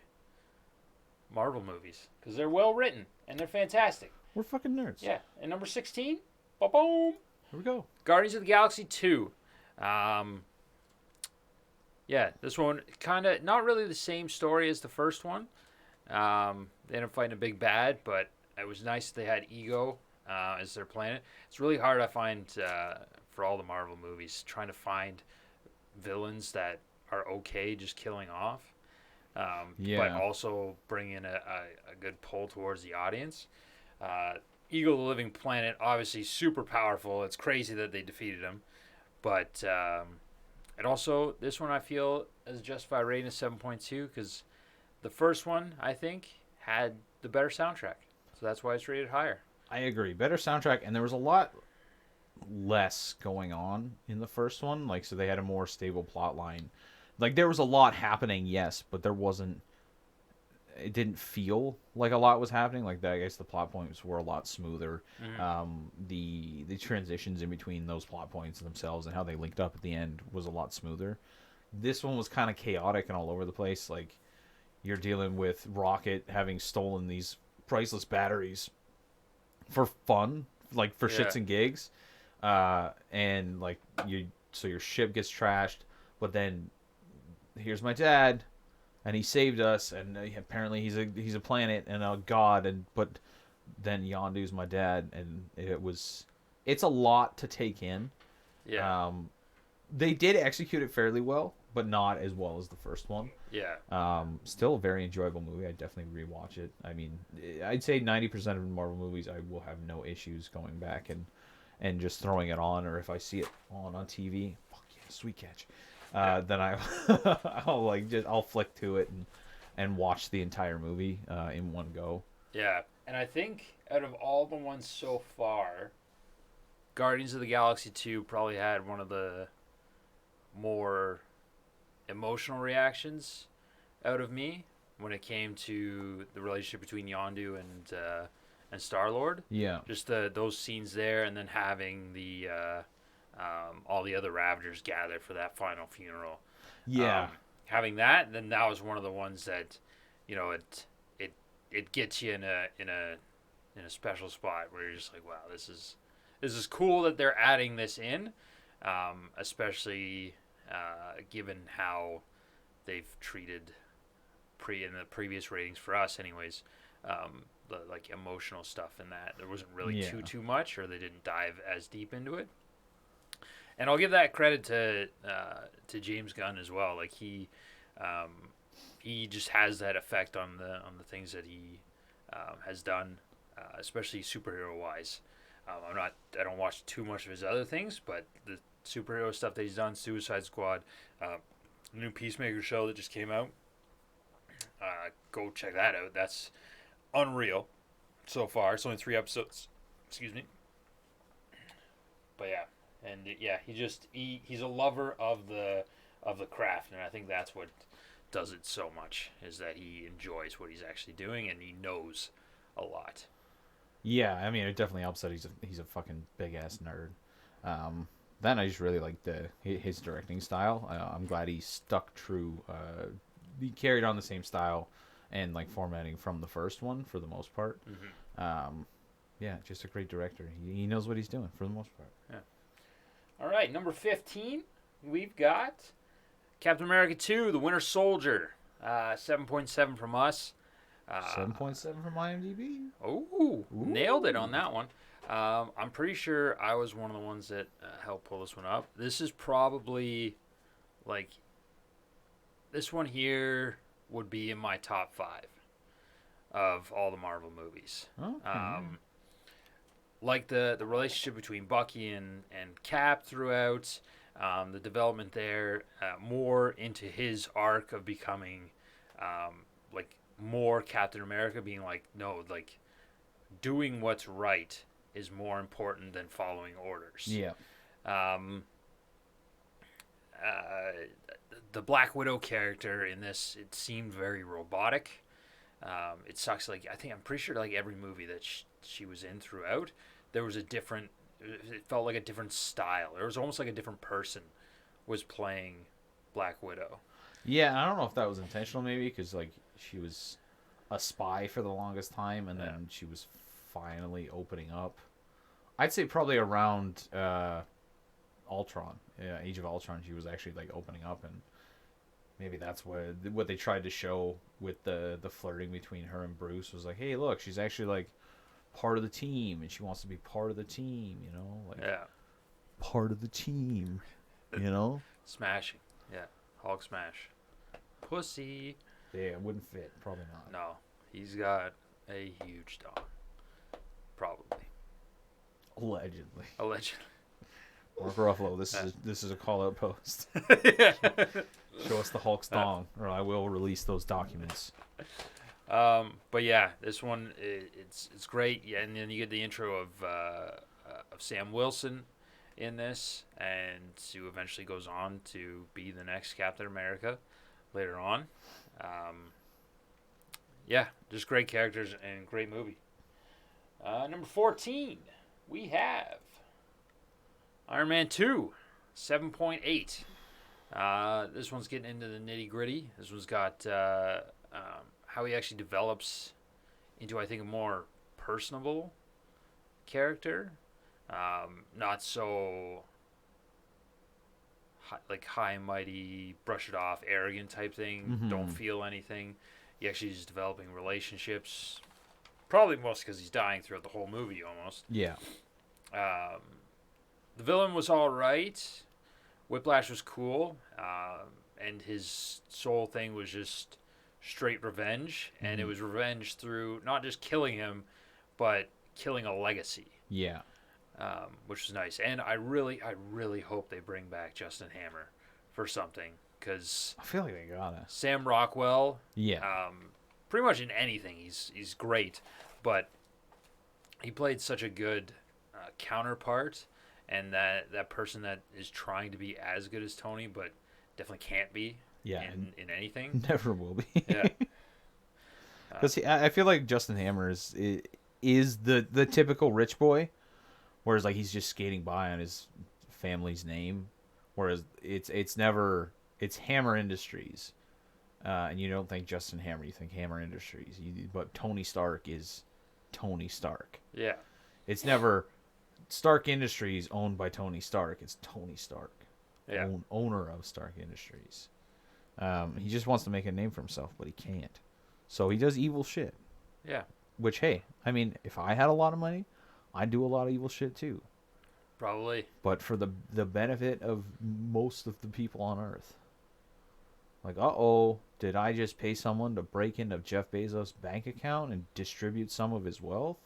Speaker 1: Marvel movies because they're well written and they're fantastic.
Speaker 2: We're fucking nerds.
Speaker 1: Yeah, and number 16, boom.
Speaker 2: Here we go.
Speaker 1: Guardians of the Galaxy 2. Yeah, this one kind of not really the same story as the first one. They ended up fighting a big bad, but it was nice that they had Ego as their planet. It's really hard, I find, for all the Marvel movies, trying to find villains that are okay just killing off, but also bring in a good pull towards the audience. Ego the Living Planet, obviously super powerful. It's crazy that they defeated him, but and also this one I feel is justified rating of 7.2 because the first one I think had the better soundtrack, so that's why it's rated higher.
Speaker 2: I agree. Better soundtrack, and there was a lot less going on in the first one. Like, so they had a more stable plot line. Like, there was a lot happening, yes, but there wasn't. It didn't feel like a lot was happening. Like, I guess the plot points were a lot smoother. The transitions in between those plot points themselves and how they linked up at the end was a lot smoother. This one was kind of chaotic and all over the place. Like, you're dealing with Rocket having stolen these priceless batteries for fun, like for shits and gigs, and like so your ship gets trashed, but then here's my dad, and he saved us, and apparently he's a planet and a god, and but then Yondu's my dad, and it's a lot to take in.
Speaker 1: Yeah.
Speaker 2: They did execute it fairly well, but not as well as the first one.
Speaker 1: Yeah.
Speaker 2: Still a very enjoyable movie. I'd definitely rewatch it. I mean, I'd say 90% of Marvel movies I will have no issues going back and just throwing it on, or if I see it on TV, fuck yeah, sweet catch. Then I'll flick to it and watch the entire movie in one go.
Speaker 1: Yeah. And I think out of all the ones so far, Guardians of the Galaxy 2 probably had one of the more emotional reactions out of me when it came to the relationship between Yondu and Star-Lord.
Speaker 2: Yeah.
Speaker 1: Just those scenes there, and then having the all the other Ravagers gather for that final funeral.
Speaker 2: Yeah.
Speaker 1: Having that, then that was one of the ones that, it gets you in a special spot where you're just like, wow, this is cool that they're adding this in, especially given how they've treated in the previous ratings for us, anyways. The like emotional stuff in that there wasn't really too much, or they didn't dive as deep into it. And I'll give that credit to James Gunn as well. Like he just has that effect on the things that he has done, especially superhero wise. I don't watch too much of his other things, but the superhero stuff that he's done, Suicide Squad, new Peacemaker show that just came out, go check that out. That's unreal so far. It's only 3 episodes. Excuse me. But yeah, and yeah, he's a lover of the craft, and I think that's what does it so much, is that he enjoys what he's actually doing and he knows a lot.
Speaker 2: Yeah, I mean, it definitely helps that he's a fucking big ass nerd. Then I just really like his directing style. I'm glad he stuck true. He carried on the same style and like formatting from the first one for the most part. Yeah, just a great director. He knows what he's doing for the most part.
Speaker 1: Yeah. All right, number 15, we've got Captain America 2: The Winter Soldier. 7.7 from us.
Speaker 2: 7.7 from IMDb.
Speaker 1: Ooh, nailed it on that one. I'm pretty sure I was one of the ones that helped pull this one up. This is probably, like, this one here would be in my top 5 of all the Marvel movies.
Speaker 2: Okay.
Speaker 1: Like the relationship between Bucky and Cap throughout, the development there, more into his arc of becoming, like, more Captain America, being like, no, like, doing what's right is more important than following orders.
Speaker 2: Yeah.
Speaker 1: The Black Widow character in this, it seemed very robotic. It sucks. Like, I'm pretty sure like every movie that she was in throughout, there was a different. It felt like a different style. It was almost like a different person was playing Black Widow.
Speaker 2: Yeah, I don't know if that was intentional, maybe, because like she was a spy for the longest time, and then she was finally opening up. I'd say probably around Ultron, Age of Ultron, she was actually like opening up, and maybe that's what they tried to show with the flirting between her and Bruce was like, hey, look, she's actually like part of the team, and she wants to be part of the team, you know, like part of the team, you know,
Speaker 1: smashing, Hulk smash, pussy.
Speaker 2: Yeah, it wouldn't fit, probably not.
Speaker 1: No, he's got a huge dog, probably.
Speaker 2: Allegedly. Mark Ruffalo, this is a call out post. Show us the Hulk's dong, or I will release those documents.
Speaker 1: But yeah, this one it's great. Yeah, and then you get the intro of Sam Wilson in this, and who eventually goes on to be the next Captain America later on. Yeah, just great characters and great movie. Number 14, we have Iron Man 2, 7.8. This one's getting into the nitty gritty. This one's got how he actually develops into, I think, a more personable character. Not so high and mighty, brush it off, arrogant type thing.
Speaker 2: Mhm.
Speaker 1: Don't feel anything. He actually is developing relationships. Probably most because he's dying throughout the whole movie almost.
Speaker 2: Yeah.
Speaker 1: The villain was all right. Whiplash was cool, and his soul thing was just straight revenge, and it was revenge through not just killing him, but killing a legacy.
Speaker 2: Yeah.
Speaker 1: Which was nice. And I really hope they bring back Justin Hammer for something, because
Speaker 2: I feel like they gotta.
Speaker 1: Sam Rockwell,
Speaker 2: Yeah.
Speaker 1: pretty much in anything, he's great, but he played such a good counterpart, and that person that is trying to be as good as Tony, but definitely can't be
Speaker 2: Yeah.
Speaker 1: in anything.
Speaker 2: Never will be.
Speaker 1: Yeah.
Speaker 2: Because I feel like Justin Hammer is the typical rich boy, whereas like he's just skating by on his family's name, whereas it's Hammer Industries, and you don't think Justin Hammer, you think Hammer Industries. But Tony Stark is Tony Stark.
Speaker 1: Yeah.
Speaker 2: It's never Stark Industries owned by Tony Stark. It's Tony Stark,
Speaker 1: Yeah.
Speaker 2: owner of Stark Industries. He just wants to make a name for himself, but he can't. So he does evil shit.
Speaker 1: Yeah.
Speaker 2: Which, hey, I mean, if I had a lot of money, I'd do a lot of evil shit too.
Speaker 1: Probably.
Speaker 2: But for the benefit of most of the people on Earth. Like, uh-oh, did I just pay someone to break into Jeff Bezos' bank account and distribute some of his wealth?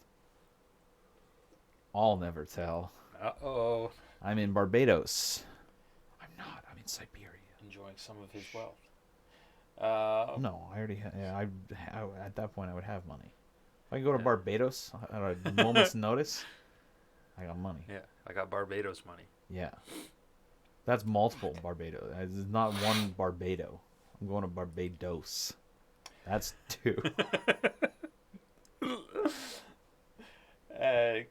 Speaker 2: I'll never tell.
Speaker 1: Uh-oh.
Speaker 2: I'm in Barbados. I'm not. I'm in Siberia.
Speaker 1: Enjoying some of his wealth.
Speaker 2: No, I already. At that point, I would have money. If I can go to Barbados at a moment's notice, I got money.
Speaker 1: Yeah, I got Barbados money.
Speaker 2: Yeah, that's multiple Barbados. It's not one Barbado. I'm going to Barbados. That's two.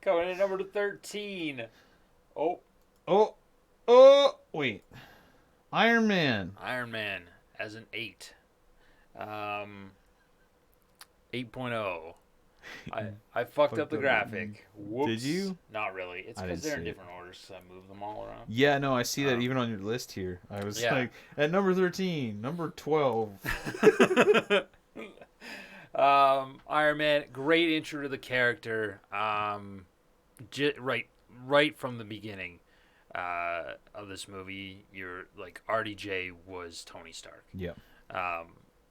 Speaker 1: Coming in number 13. Oh,
Speaker 2: Wait. Iron Man.
Speaker 1: Iron Man as an 8. 8.0. I fucked up the graphic. Whoops.
Speaker 2: Did you?
Speaker 1: Not really. It's
Speaker 2: I
Speaker 1: because
Speaker 2: didn't
Speaker 1: they're in
Speaker 2: see it.
Speaker 1: different orders, so I moved them all around.
Speaker 2: Yeah, no, I see that even on your list here. I was
Speaker 1: Yeah.
Speaker 2: like, at number 13, number 12.
Speaker 1: Iron Man, great intro to the character. Right from the beginning of this movie, you're like RDJ was Tony Stark.
Speaker 2: Yep.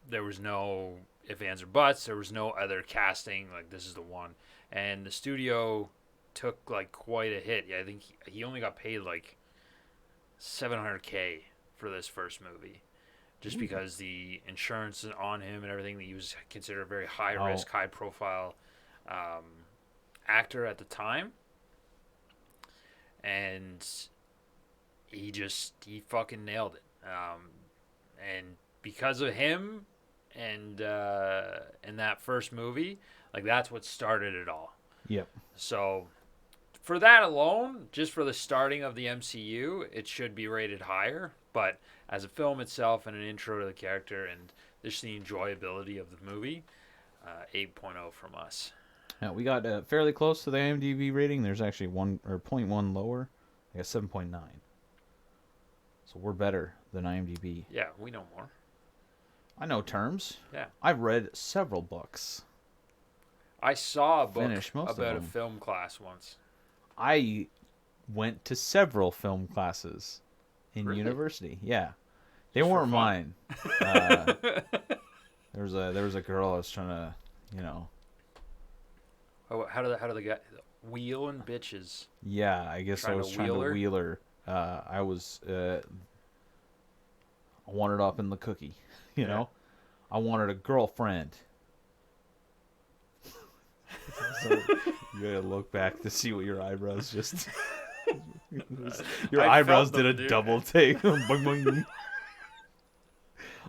Speaker 1: There was no ifs, ands, or buts. There was no other casting. Like, this is the one. And the studio took like quite a hit. Yeah, I think he only got paid like $700K for this first movie, just because the insurance on him and everything. He was considered a very high risk, high profile actor at the time, and he fucking nailed it. And because of him and that first movie, like, that's what started it all.
Speaker 2: Yep.
Speaker 1: So for that alone, just for the starting of the MCU, it should be rated higher. But as a film itself and an intro to the character and just the enjoyability of the movie, 8.0 from us.
Speaker 2: Yeah, we got fairly close to the IMDb rating. There's actually 0.1 lower. I got 7.9. So we're better than IMDb.
Speaker 1: Yeah, we know more.
Speaker 2: I know terms.
Speaker 1: Yeah.
Speaker 2: I've read several books.
Speaker 1: I saw a book
Speaker 2: Finished most of
Speaker 1: about a
Speaker 2: them.
Speaker 1: film class once.
Speaker 2: I went to several film classes in
Speaker 1: Really?
Speaker 2: university. Yeah. They
Speaker 1: Just for
Speaker 2: weren't
Speaker 1: fun.
Speaker 2: mine. There was a girl I was trying to,
Speaker 1: Oh, how do the guy wheel and bitches?
Speaker 2: yeah, I guess I
Speaker 1: Trying
Speaker 2: was
Speaker 1: to
Speaker 2: trying
Speaker 1: wheel
Speaker 2: to
Speaker 1: her?
Speaker 2: wheel her. I wanted up in the cookie, you know? I wanted a girlfriend. So you gotta look back to see what your eyebrows just Your
Speaker 1: I
Speaker 2: eyebrows
Speaker 1: felt
Speaker 2: did a
Speaker 1: them, dude.
Speaker 2: double take. Boing, boing.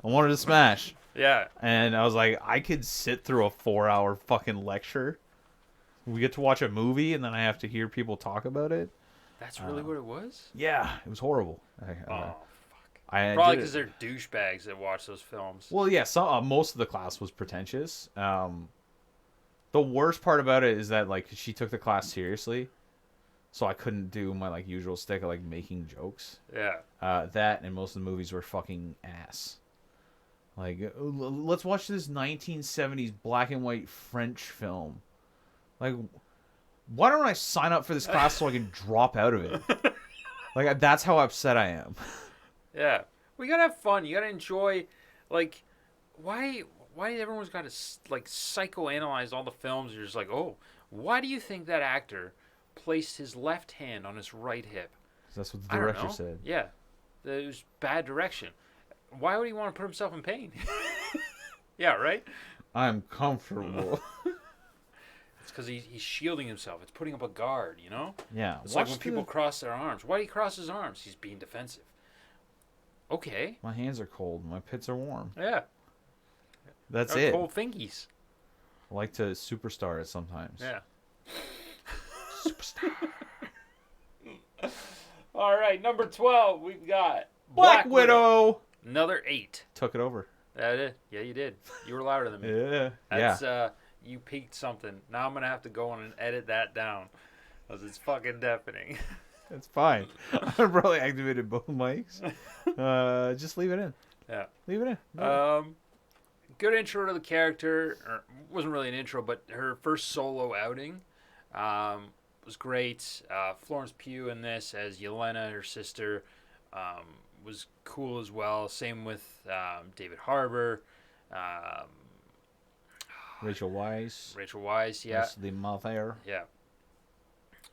Speaker 2: I wanted to smash.
Speaker 1: Yeah.
Speaker 2: And I was like, I could sit through a 4-hour fucking lecture. We get to watch a movie, and then I have to hear people talk about it.
Speaker 1: That's really what it was?
Speaker 2: Yeah, it was horrible.
Speaker 1: Oh,
Speaker 2: I
Speaker 1: probably
Speaker 2: did
Speaker 1: because
Speaker 2: it-
Speaker 1: they're douchebags that watch those films.
Speaker 2: Well, yeah, most of the class was pretentious. The worst part about it is that like she took the class seriously, so I couldn't do my like usual stick of like making jokes.
Speaker 1: Yeah.
Speaker 2: That and most of the movies were fucking ass. Like, let's watch this 1970s black and white French film. Like, why don't I sign up for this class so I can drop out of it? Like, that's how upset I am.
Speaker 1: Yeah. We gotta have fun. You gotta enjoy, like, why everyone's gotta, like, psychoanalyze all the films? You're just like, oh, why do you think that actor placed his left hand on his right hip?
Speaker 2: That's what the
Speaker 1: I don't
Speaker 2: director
Speaker 1: know.
Speaker 2: said.
Speaker 1: Yeah. It was bad direction. Why would he want to put himself in pain? Yeah, right?
Speaker 2: I'm comfortable.
Speaker 1: It's because he's shielding himself. It's putting up a guard, you know?
Speaker 2: Yeah.
Speaker 1: It's like when people cross their arms. Why do he cross his arms? He's being defensive. Okay.
Speaker 2: My hands are cold. My pits are warm.
Speaker 1: Yeah.
Speaker 2: That's
Speaker 1: Got
Speaker 2: it.
Speaker 1: cold fingies.
Speaker 2: I like to superstar it sometimes.
Speaker 1: Yeah.
Speaker 2: Superstar.
Speaker 1: All right, number 12, we've got
Speaker 2: Black Widow.
Speaker 1: Another 8.
Speaker 2: Took it over.
Speaker 1: That it? Yeah, you did. You were louder than me.
Speaker 2: Yeah.
Speaker 1: That's you peaked something. Now I'm gonna have to go on and edit that down, because it's fucking deafening.
Speaker 2: It's fine. I probably activated both mics. Just leave it in.
Speaker 1: Yeah.
Speaker 2: Leave it in. No.
Speaker 1: Good intro to the character. Or, wasn't really an intro, but her first solo outing was great. Florence Pugh in this as Yelena, her sister, was cool as well. Same with David Harbour.
Speaker 2: Rachel Weisz.
Speaker 1: Rachel Weisz, yeah.
Speaker 2: That's the mother.
Speaker 1: Yeah.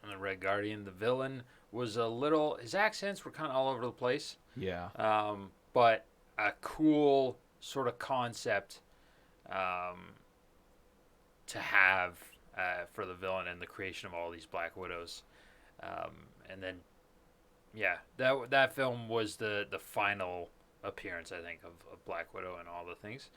Speaker 1: And the Red Guardian, the villain, was a little... His accents were kind of all over the place.
Speaker 2: Yeah.
Speaker 1: But a cool sort of concept to have for the villain and the creation of all these Black Widows. And then, yeah, that film was the final appearance, I think, of Black Widow and all the things.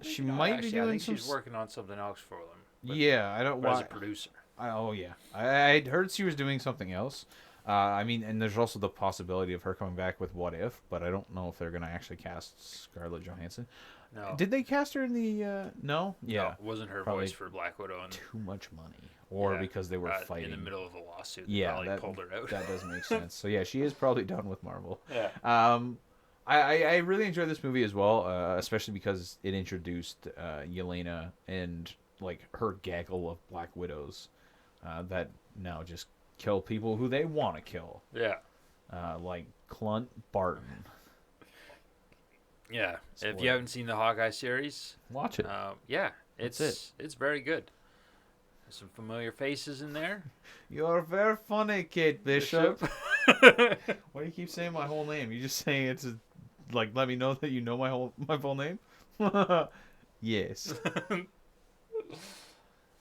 Speaker 2: She might be doing
Speaker 1: I think
Speaker 2: some
Speaker 1: she's working on something else for them.
Speaker 2: Yeah, I don't
Speaker 1: But as
Speaker 2: want.
Speaker 1: a producer.
Speaker 2: Oh yeah, I heard she was doing something else. I mean, and there's also the possibility of her coming back with What If, but I don't know if they're gonna actually cast Scarlett Johansson.
Speaker 1: No.
Speaker 2: Did they cast her in the? No. Yeah.
Speaker 1: No, it wasn't her
Speaker 2: Probably
Speaker 1: voice for Black Widow. And,
Speaker 2: Too much money, or
Speaker 1: yeah,
Speaker 2: because they were fighting
Speaker 1: in the middle of a lawsuit. They
Speaker 2: Yeah,
Speaker 1: probably
Speaker 2: that
Speaker 1: pulled her out.
Speaker 2: that does make sense. So yeah, she is probably done with Marvel.
Speaker 1: Yeah.
Speaker 2: I really enjoyed this movie as well, especially because it introduced Yelena and like her gaggle of Black Widows that now just kill people who they want to kill,
Speaker 1: Yeah.
Speaker 2: like Clint Barton.
Speaker 1: Yeah. If
Speaker 2: Spoiler.
Speaker 1: you haven't seen the Hawkeye series,
Speaker 2: Watch it.
Speaker 1: yeah,
Speaker 2: That's
Speaker 1: it's very good. There's some familiar faces in there.
Speaker 2: You're very funny, Kate Bishop. Why do you keep saying my whole name? You just saying it to like let me know that you know my full name. Yes.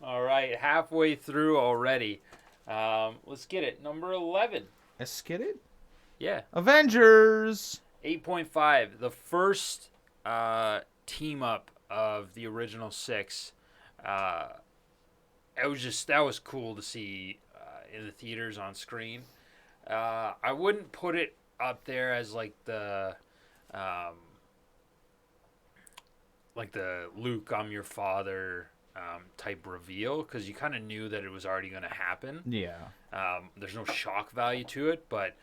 Speaker 1: All right, halfway through already. Let's get it. Number 11.
Speaker 2: Let's get it.
Speaker 1: Yeah.
Speaker 2: Avengers.
Speaker 1: 8.5. The first team up of the original 6. That was cool to see in the theaters on screen. I wouldn't put it up there as like the Luke, I'm your father type reveal, because you kind of knew that it was already going to happen.
Speaker 2: Yeah.
Speaker 1: There's no shock value to it, but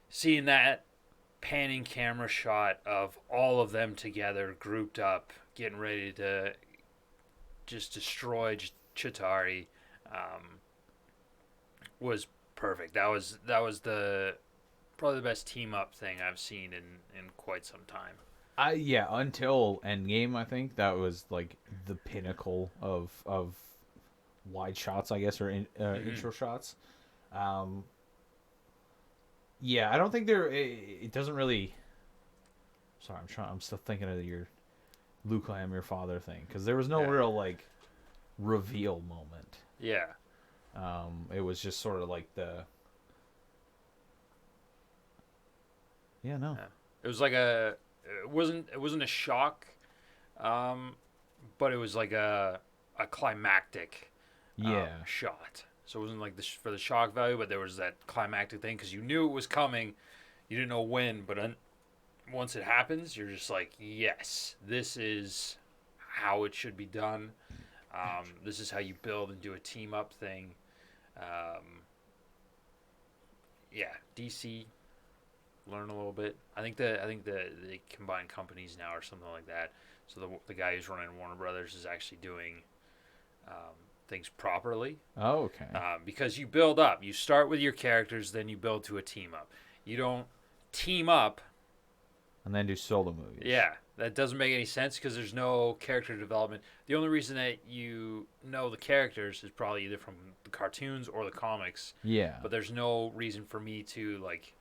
Speaker 1: seeing that panning camera shot of all of them together, grouped up, getting ready to just destroy Chitauri, was perfect. That was probably the best team up thing I've seen in quite some time.
Speaker 2: Yeah, until Endgame, I think that was like the pinnacle of wide shots, I guess, or intro shots. Yeah, I don't think it doesn't really. Sorry, I'm still thinking of your Luke, I am your father thing, because there was no real like reveal moment.
Speaker 1: Yeah.
Speaker 2: It was just sort of like the Yeah, no.
Speaker 1: It was like it wasn't a shock, but it was like a climactic
Speaker 2: Yeah.
Speaker 1: shot. So it wasn't like for the shock value, but there was that climactic thing because you knew it was coming. You didn't know when, but once it happens, you're just like, yes, this is how it should be done. This is how you build and do a team up thing. Yeah, DC learn a little bit. I think the combined companies now or something like that. So the guy who's running Warner Brothers is actually doing things properly.
Speaker 2: Oh, okay.
Speaker 1: Because you build up. You start with your characters, then you build to a team up. You don't team up.
Speaker 2: And then do solo movies.
Speaker 1: Yeah, that doesn't make any sense because there's no character development. The only reason that you know the characters is probably either from the cartoons or the comics.
Speaker 2: Yeah.
Speaker 1: But there's no reason for me to, like,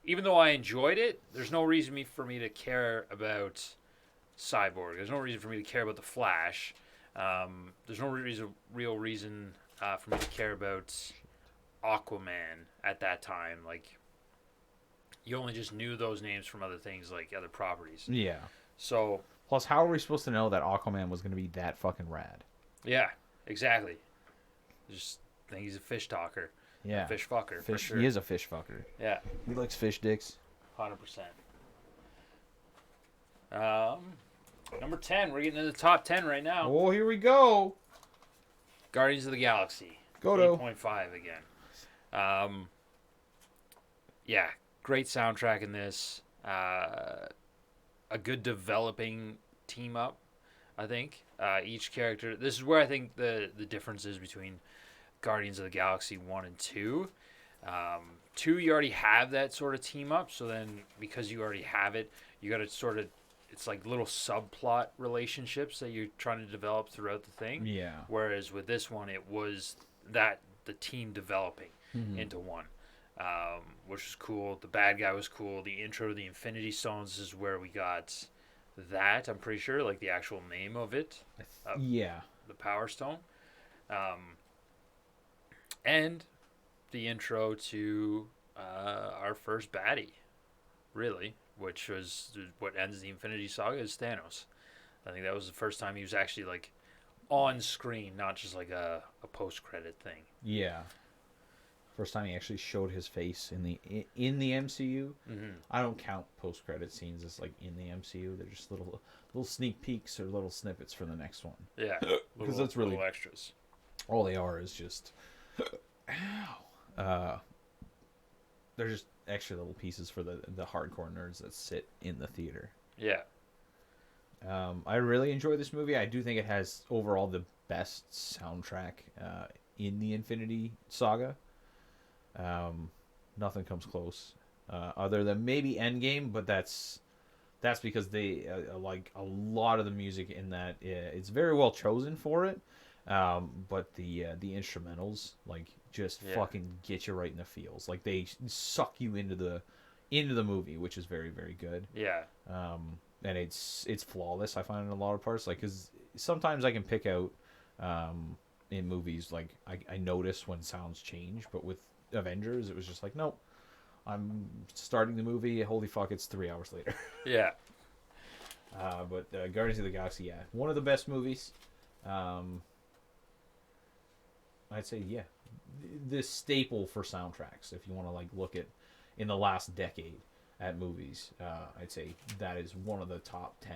Speaker 1: even though I enjoyed it, there's no reason for me to care about Cyborg. There's no reason for me to care about the Flash. There's no real reason for me to care about Aquaman at that time. Like, you only just knew those names from other things, like other properties.
Speaker 2: Yeah.
Speaker 1: So,
Speaker 2: Plus, how are we supposed to know that Aquaman was going to be that fucking rad?
Speaker 1: yeah, exactly. Just think he's a fish talker.
Speaker 2: Yeah.
Speaker 1: A fish fucker, for
Speaker 2: Fish.
Speaker 1: sure.
Speaker 2: He is a fish fucker.
Speaker 1: Yeah,
Speaker 2: He likes fish dicks.
Speaker 1: 100%. Number 10. We're getting to the top 10 right now.
Speaker 2: Oh, here we go.
Speaker 1: Guardians of the Galaxy.
Speaker 2: Goto.
Speaker 1: 8.5 again. Yeah, great soundtrack in this. A good developing team up, I think. Each character. This is where I think the difference is between Guardians of the Galaxy 1 and 2. 2, you already have that sort of team up, so then because you already have it, you got to sort of, it's like little subplot relationships that you're trying to develop throughout the thing.
Speaker 2: Yeah.
Speaker 1: Whereas with this one, it was that the team developing into one, which was cool. The bad guy was cool. The intro to the Infinity Stones is where we got that. I'm pretty sure, like the actual name of it.
Speaker 2: Yeah.
Speaker 1: The Power Stone. And the intro to our first baddie, really, which was what ends the Infinity Saga, is Thanos. I think that was the first time he was actually like on screen, not just like a post-credit thing.
Speaker 2: Yeah. First time he actually showed his face in the MCU.
Speaker 1: Mm-hmm.
Speaker 2: I don't count post credit scenes as like in the MCU. They're just little sneak peeks or little snippets for the next one.
Speaker 1: Yeah,
Speaker 2: Because that's really
Speaker 1: little extras.
Speaker 2: all they are is just they're just extra little pieces for the hardcore nerds that sit in the theater.
Speaker 1: Yeah.
Speaker 2: I really enjoy this movie. I do think it has overall the best soundtrack in the Infinity Saga. Nothing comes close, other than maybe Endgame, but that's because they like a lot of the music in that. It's very well chosen for it, but the instrumentals like just fucking get you right in the feels. Like they suck you into the movie, which is very, very good.
Speaker 1: Yeah.
Speaker 2: And it's flawless. I find in a lot of parts, like, because sometimes I can pick out in movies, like I notice when sounds change, but with Avengers it was just like, nope, I'm starting the movie, holy fuck, it's 3 hours later.
Speaker 1: Yeah.
Speaker 2: But Guardians of the Galaxy, yeah, one of the best movies. I'd say, yeah, the staple for soundtracks. If you want to like look at in the last decade at movies, I'd say that is one of the top 10.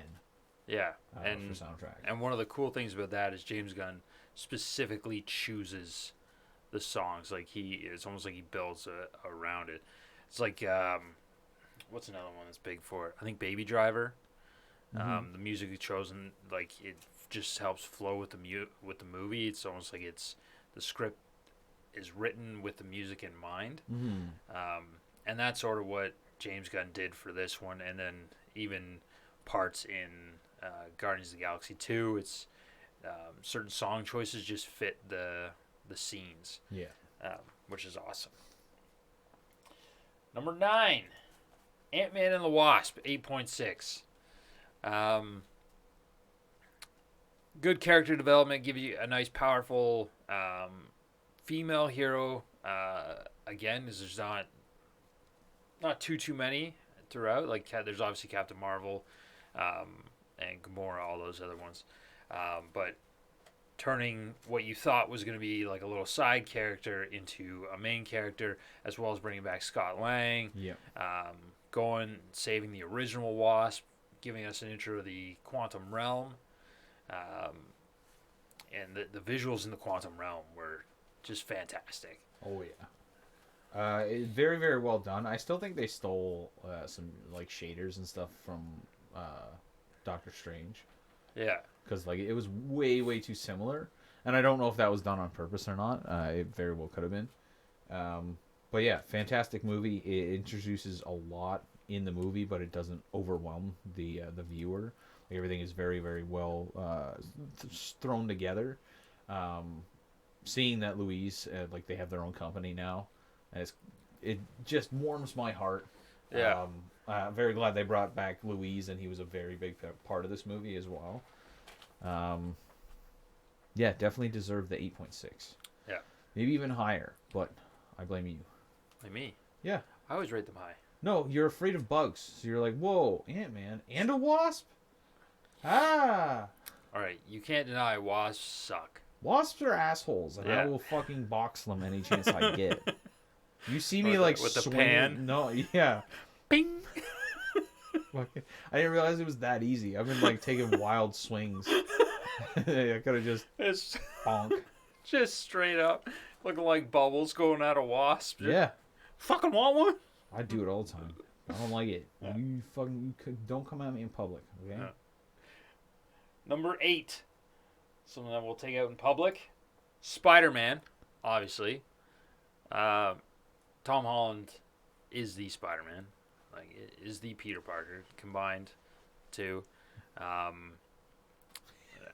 Speaker 1: Yeah.
Speaker 2: For soundtrack.
Speaker 1: And one of the cool things about that is James Gunn specifically chooses the songs. Like it's almost like he builds around it. It's like what's another one that's big for it? I think Baby Driver.
Speaker 2: Mm-hmm.
Speaker 1: The music he chosen, like, it just helps flow with the movie. It's almost like the script is written with the music in mind.
Speaker 2: Mm-hmm.
Speaker 1: And that's sort of what James Gunn did for this one, and then even parts in Guardians of the Galaxy 2. It's certain song choices just fit the scenes.
Speaker 2: Yeah.
Speaker 1: Which is awesome. Number 9, Ant-Man and the Wasp, 8.6. Good character development, give you a nice, powerful female hero. Again, there's not too many throughout. Like there's obviously Captain Marvel, and Gamora, all those other ones, but turning what you thought was going to be like a little side character into a main character, as well as bringing back Scott Lang,
Speaker 2: Yep.
Speaker 1: going saving the original Wasp, giving us an intro to the quantum realm, and the visuals in the quantum realm were just fantastic.
Speaker 2: Oh yeah. Very very well done. I still think they stole some like shaders and stuff from Doctor Strange.
Speaker 1: Yeah.
Speaker 2: Because like it was way too similar, and I don't know if that was done on purpose or not. It very well could have been. But yeah, fantastic movie. It introduces a lot in the movie, but it doesn't overwhelm the viewer. Like, everything is very well thrown together. Seeing that Louise like they have their own company now, and it just warms my heart.
Speaker 1: Yeah.
Speaker 2: Very glad they brought back Louise, and he was a very big part of this movie as well. Yeah, definitely deserved the 8.6.
Speaker 1: Yeah.
Speaker 2: Maybe even higher, but I blame you.
Speaker 1: Like me.
Speaker 2: Yeah.
Speaker 1: I always rate them high.
Speaker 2: No, you're afraid of bugs. So you're like, whoa, Ant-Man and a wasp? Ah!
Speaker 1: All right, you can't deny wasps suck.
Speaker 2: Wasps are assholes, and I
Speaker 1: Yeah.
Speaker 2: will fucking box them any chance I get. You see me
Speaker 1: With
Speaker 2: like
Speaker 1: the
Speaker 2: swinging...
Speaker 1: pan?
Speaker 2: No, yeah.
Speaker 1: Bing!
Speaker 2: Fucking- I didn't realize it was that easy. I've been like taking wild swings. I could have just
Speaker 1: It's
Speaker 2: bonk.
Speaker 1: just straight up looking like bubbles going out of wasps.
Speaker 2: Yeah.
Speaker 1: Fucking want one?
Speaker 2: I do it all the time. I don't like it.
Speaker 1: Yeah.
Speaker 2: Don't come at me in public, okay?
Speaker 1: Yeah. Number 8. Something that we'll take out in public. Spider-Man, obviously. Tom Holland is the Spider-Man. Like, is the Peter Parker combined too.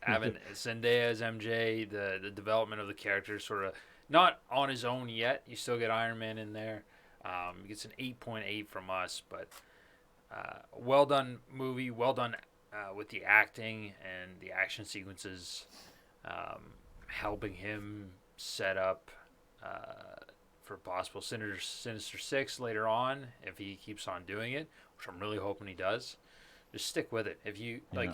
Speaker 1: Having Zendaya as MJ, the development of the character sort of not on his own yet. You still get Iron Man in there. He gets an 8.8 from us, but well done movie, well done with the acting and the action sequences, helping him set up for possible Sinister Six later on if he keeps on doing it, which I'm really hoping he does. Just stick with it. If you like,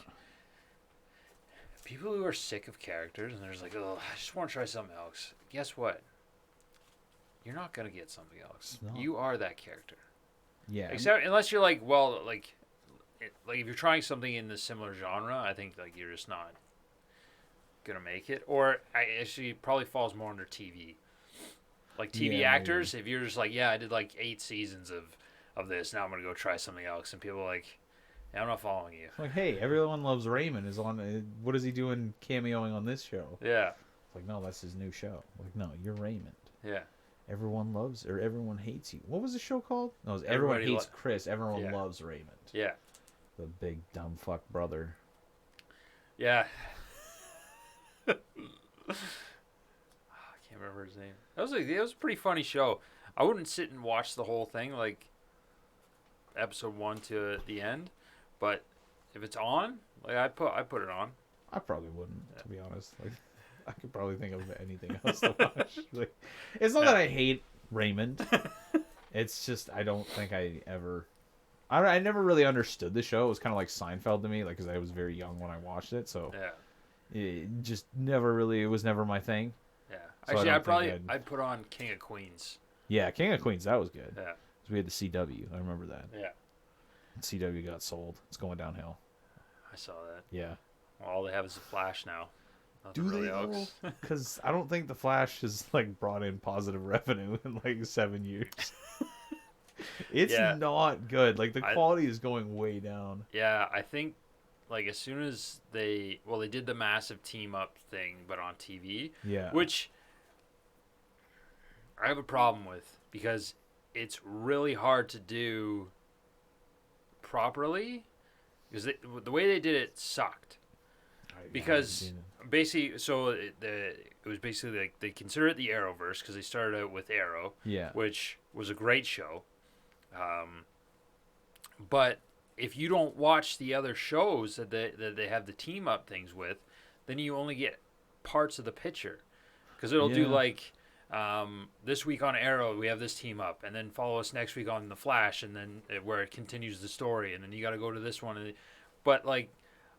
Speaker 1: people who are sick of characters and they're just like, oh, I just want to try something else. Guess what? You're not gonna get something else.
Speaker 2: No.
Speaker 1: You are that character.
Speaker 2: Yeah.
Speaker 1: Except unless you're like, well, like if you're trying something in the similar genre, I think like you're just not gonna make it. Or actually, it probably falls more under TV. Like TV
Speaker 2: Yeah,
Speaker 1: actors, if you're just like, yeah, I did like 8 seasons of this, now I'm gonna go try something else, and people are like, yeah, I'm not following you.
Speaker 2: Like, hey, Everyone Loves Raymond is on. What is he doing cameoing on this show?
Speaker 1: Yeah,
Speaker 2: It's like, no, that's his new show. Like, no, you're Raymond.
Speaker 1: yeah,
Speaker 2: Everyone loves or everyone hates you. What was the show called? No, it was
Speaker 1: Everybody
Speaker 2: Everyone Hates Chris. Everyone
Speaker 1: Yeah.
Speaker 2: loves Raymond.
Speaker 1: yeah,
Speaker 2: The big dumb fuck brother.
Speaker 1: yeah. I can't remember his name. It was a pretty funny show. I wouldn't sit and watch the whole thing like episode 1 to the end, but if it's on, like I put it on.
Speaker 2: I probably wouldn't, to be honest. Like, I could probably think of anything else to watch. Like, it's not that I hate Raymond. It's just I don't think I never really understood the show. It was kind of like Seinfeld to me, like because I was very young when I watched it, so
Speaker 1: Yeah,
Speaker 2: it just never really. It was never my thing.
Speaker 1: yeah.
Speaker 2: So
Speaker 1: Actually, I'd put on King of Queens.
Speaker 2: Yeah, King of Queens, that was good.
Speaker 1: Yeah,
Speaker 2: 'Cause we had the CW. I remember that.
Speaker 1: yeah.
Speaker 2: CW got sold. It's going downhill.
Speaker 1: I saw that.
Speaker 2: Yeah.
Speaker 1: Well, all they have is the Flash now. Nothing
Speaker 2: Do they
Speaker 1: really
Speaker 2: though?
Speaker 1: else.
Speaker 2: Because I don't think the Flash has like brought in positive revenue in like 7 years. It's
Speaker 1: Yeah.
Speaker 2: not good. Like the quality is going way down.
Speaker 1: Yeah, I think like as soon as they did the massive team up thing, but on TV,
Speaker 2: Yeah.
Speaker 1: which I have a problem with because it's really hard to do properly because the way they did it sucked. Because basically, so it was basically like they consider it the Arrowverse because they started out with Arrow,
Speaker 2: Yeah.
Speaker 1: which was a great show. But if you don't watch the other shows that they have the team up things with, then you only get parts of the picture because it'll do
Speaker 2: Yeah.
Speaker 1: like This week on Arrow, we have this team up, and then follow us next week on The Flash, and then where it continues the story, and then you got to go to this one. But like,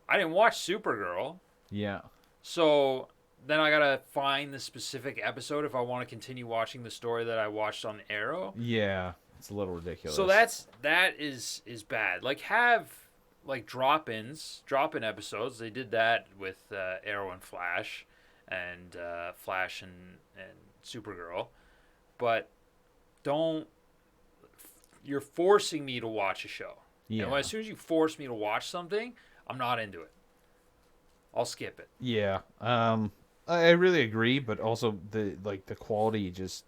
Speaker 1: I didn't watch Supergirl,
Speaker 2: Yeah.
Speaker 1: so then I gotta find the specific episode if I want to continue watching the story that I watched on Arrow.
Speaker 2: Yeah. It's a little ridiculous.
Speaker 1: So that is bad. Like have like drop-in episodes. They did that with Arrow and Flash, and Flash and Supergirl, but don't. You're forcing me to watch a show.
Speaker 2: Yeah.
Speaker 1: And as soon as you force me to watch something, I'm not into it. I'll skip it.
Speaker 2: Yeah. I really agree, but also the quality just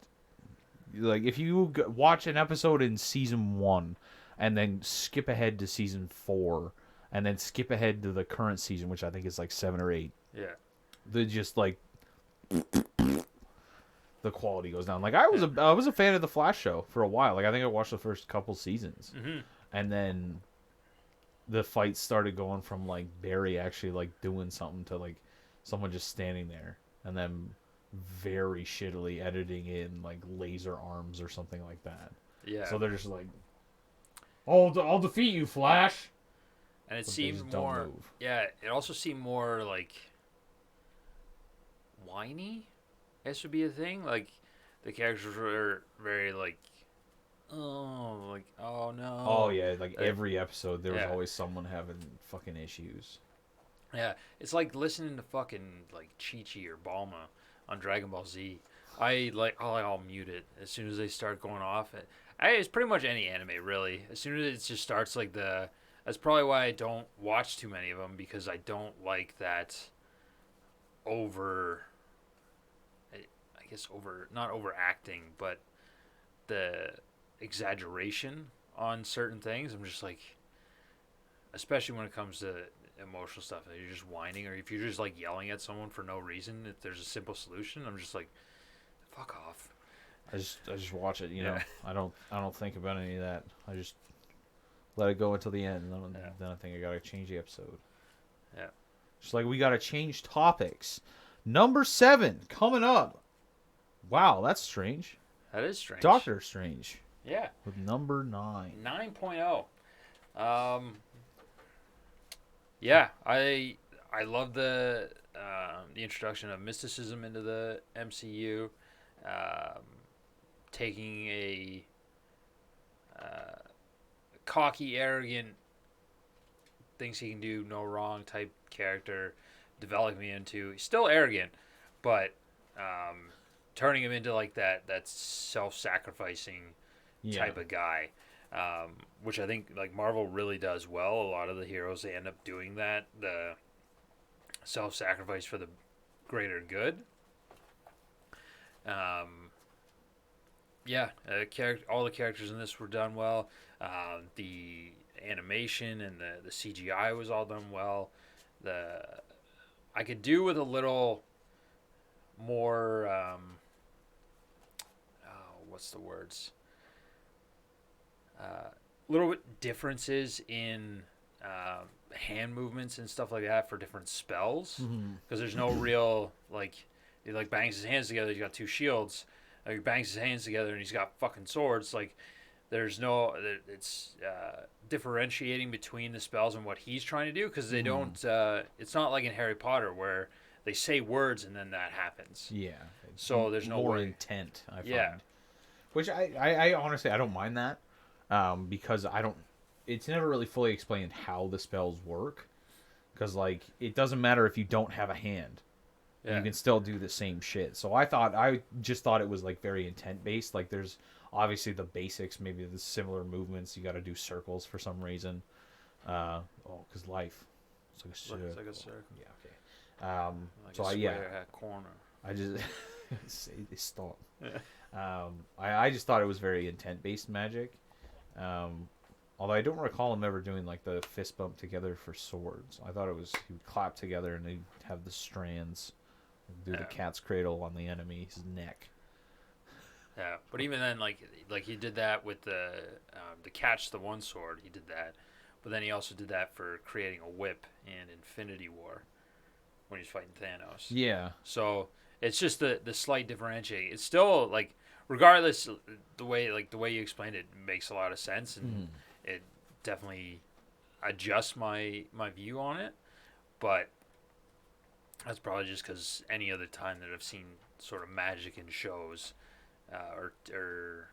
Speaker 2: like if you watch an episode in season 1 and then skip ahead to season 4 and then skip ahead to the current season, which I think is like 7 or 8.
Speaker 1: Yeah.
Speaker 2: The just like the quality goes down. Like I was a fan of the Flash show for a while. Like I think I watched the first couple seasons.
Speaker 1: Mm-hmm.
Speaker 2: And then the fights started going from like Barry actually like doing something to like someone just standing there, and then very shittily editing in like laser arms or something like that.
Speaker 1: Yeah.
Speaker 2: So they're just like, "Oh, I'll defeat you, Flash."
Speaker 1: And it
Speaker 2: But they
Speaker 1: seemed
Speaker 2: just don't
Speaker 1: more.
Speaker 2: move.
Speaker 1: Yeah. It also seemed more like whiny. I guess would be a thing. Like the characters were very like, oh no.
Speaker 2: Oh yeah, like every episode there was
Speaker 1: Yeah.
Speaker 2: always someone having fucking issues.
Speaker 1: Yeah, it's like listening to fucking like Chi-Chi or Bulma on Dragon Ball Z. I'll mute it as soon as they start going off. It's pretty much any anime really. As soon as it just starts like that's probably why I don't watch too many of them, because I don't like that over. I guess not overacting, but the exaggeration on certain things. I'm just like, especially when it comes to emotional stuff, that you're just whining, or if you're just like yelling at someone for no reason, if there's a simple solution, I'm just like, fuck off.
Speaker 2: I just watch it, you know.
Speaker 1: Yeah.
Speaker 2: I don't think about any of that. I just let it go until the end, and
Speaker 1: Yeah.
Speaker 2: then I think I gotta change the episode.
Speaker 1: Yeah.
Speaker 2: Just like we gotta change topics. Number 7 coming up. Wow, that's strange.
Speaker 1: That is strange.
Speaker 2: Doctor Strange
Speaker 1: Yeah.
Speaker 2: with number 9.
Speaker 1: 9.0. Yeah, I love the introduction of mysticism into the MCU, taking a cocky, arrogant, thinks he can do no wrong type character, developing me into he's still arrogant, but turning him into like that self-sacrificing type of guy. Which I think like Marvel really does well. A lot of the heroes, they end up doing that, the self-sacrifice for the greater good. All the characters in this were done well. The animation and the CGI was all done well. I could do with a little more. What's the words? Little bit differences in hand movements and stuff like that for different spells, because there's no real like he like bangs his hands together, he's got two shields, he bangs his hands together and he's got fucking swords. Like there's no it's differentiating between the spells and what he's trying to do, because they don't it's not like in Harry Potter where they say words and then that happens.
Speaker 2: Yeah.
Speaker 1: So there's no
Speaker 2: more
Speaker 1: way.
Speaker 2: intent, I find.
Speaker 1: Yeah.
Speaker 2: Which I honestly I don't mind that. Because it's never really fully explained how the spells work, because like it doesn't matter if you don't have a hand, you can still do the same shit. So I just thought it was like very intent based. Like there's obviously the basics, maybe the similar movements. You got to do circles for some reason. Because life, it's like a circle.
Speaker 1: It's like a circle.
Speaker 2: Yeah. Okay.
Speaker 1: Like
Speaker 2: So
Speaker 1: a
Speaker 2: I
Speaker 1: square corner.
Speaker 2: I just stop. I just thought it was very intent based magic. Although I don't recall him ever doing like the fist bump together for swords. I thought it was he would clap together and they'd have the strands, do the cat's cradle on the enemy's neck.
Speaker 1: Yeah, but even then, like he did that with the catch the one sword. He did that, but then he also did that for creating a whip in Infinity War when he was fighting Thanos.
Speaker 2: Yeah.
Speaker 1: So It's just the slight differentiating. It's still like, regardless, the way you explained it makes a lot of sense, and it definitely adjusts my view on it. But that's probably just because any other time that I've seen sort of magic in shows, or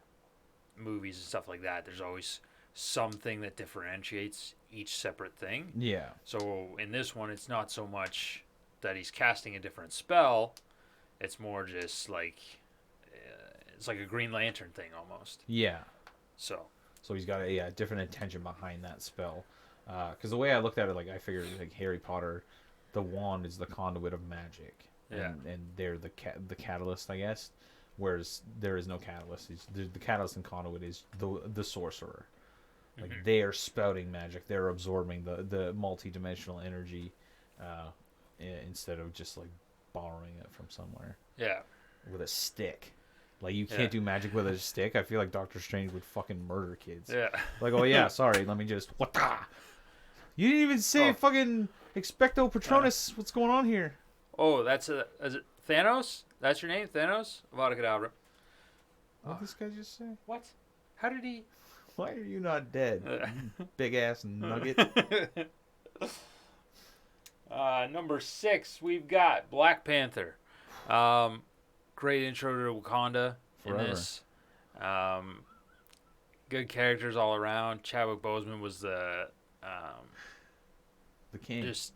Speaker 1: movies and stuff like that, there's always something that differentiates each separate thing.
Speaker 2: Yeah.
Speaker 1: So in this one, it's not so much that he's casting a different spell. It's more just like it's like a Green Lantern thing almost.
Speaker 2: Yeah.
Speaker 1: So
Speaker 2: he's got a different intention behind that spell. Because the way I looked at it, like I figured, like Harry Potter, the wand is the conduit of magic, and they're the catalyst, I guess. Whereas there is no catalyst. The catalyst and conduit is the sorcerer. Like they are spouting magic. They're absorbing the multi-dimensional energy, instead of just like borrowing it from somewhere.
Speaker 1: Yeah.
Speaker 2: With a stick. Like you can't do magic with a stick. I feel like Doctor Strange would fucking murder kids.
Speaker 1: Yeah.
Speaker 2: Like, oh yeah, sorry, let me just wata. You didn't even say fucking expecto patronus. What's going on here?
Speaker 1: Oh, is it Thanos? That's your name, Thanos? Avada Kedavra.
Speaker 2: What did this guy just say?
Speaker 1: What? How did he?
Speaker 2: Why are you not dead? You big ass nugget.
Speaker 1: Number 6, we've got Black Panther. Great intro to Wakanda in this. Good characters all around. Chadwick Boseman was the
Speaker 2: king.
Speaker 1: Just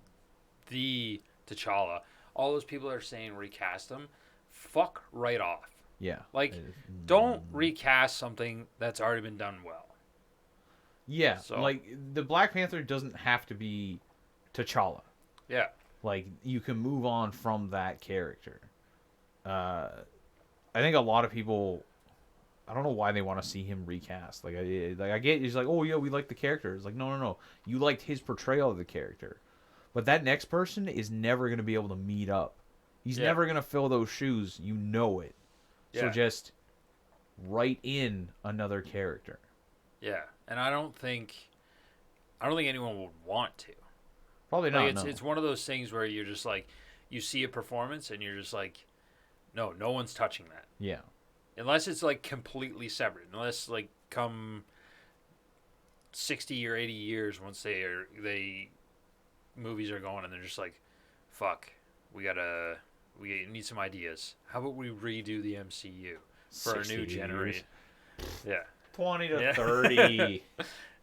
Speaker 1: the T'Challa. All those people are saying recast him. Fuck right off.
Speaker 2: Yeah.
Speaker 1: Like, don't recast something that's already been done well.
Speaker 2: Yeah. So, like, the Black Panther doesn't have to be T'Challa.
Speaker 1: Yeah.
Speaker 2: Like, you can move on from that character. I think a lot of people, I don't know why they want to see him recast. Like I get, he's like, oh yeah, we like the character. It's like, no. You liked his portrayal of the character. But that next person is never going to be able to meet up. He's never going to fill those shoes. You know it. Yeah. So just write in another character.
Speaker 1: Yeah. And I don't think anyone would want to.
Speaker 2: Probably not.
Speaker 1: It's one of those things where you're just like, you see a performance and you're just like, no one's touching that.
Speaker 2: Yeah.
Speaker 1: Unless it's like completely separate. Unless like come 60 or 80 years once they movies are going and they're just like, fuck, we need some ideas. How about we redo the MCU for a new generation? Yeah.
Speaker 2: 20 to 30.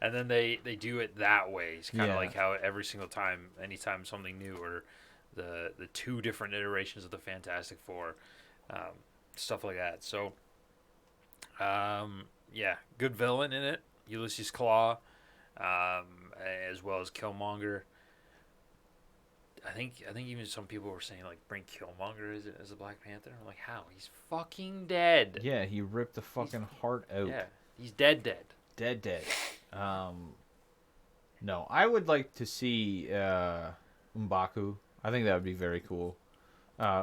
Speaker 1: And then they do it that way. It's kind of like how every single time, anytime something new, or the 2 different iterations of the Fantastic Four, stuff like that. So, good villain in it. Ulysses Claw, as well as Killmonger. I think even some people were saying like bring Killmonger as a Black Panther. I'm like, how? He's fucking dead.
Speaker 2: Yeah, he ripped the fucking heart out.
Speaker 1: Yeah, he's dead.
Speaker 2: Dead. No, I would like to see M'Baku. I think that would be very cool.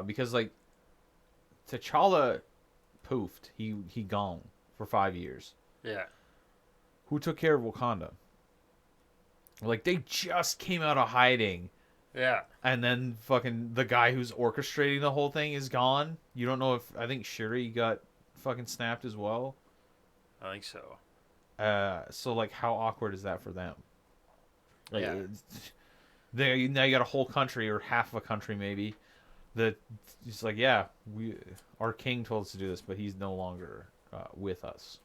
Speaker 2: Because like T'Challa poofed. He gone for 5 years.
Speaker 1: Yeah.
Speaker 2: Who took care of Wakanda? Like they just came out of hiding.
Speaker 1: Yeah.
Speaker 2: And then fucking the guy who's orchestrating the whole thing is gone. You don't know if I think Shuri got fucking snapped as well.
Speaker 1: I think so.
Speaker 2: So like how awkward is that for them? Like,
Speaker 1: yeah.
Speaker 2: Now you got a whole country or half of a country maybe that it's like, yeah, our king told us to do this, but he's no longer with us.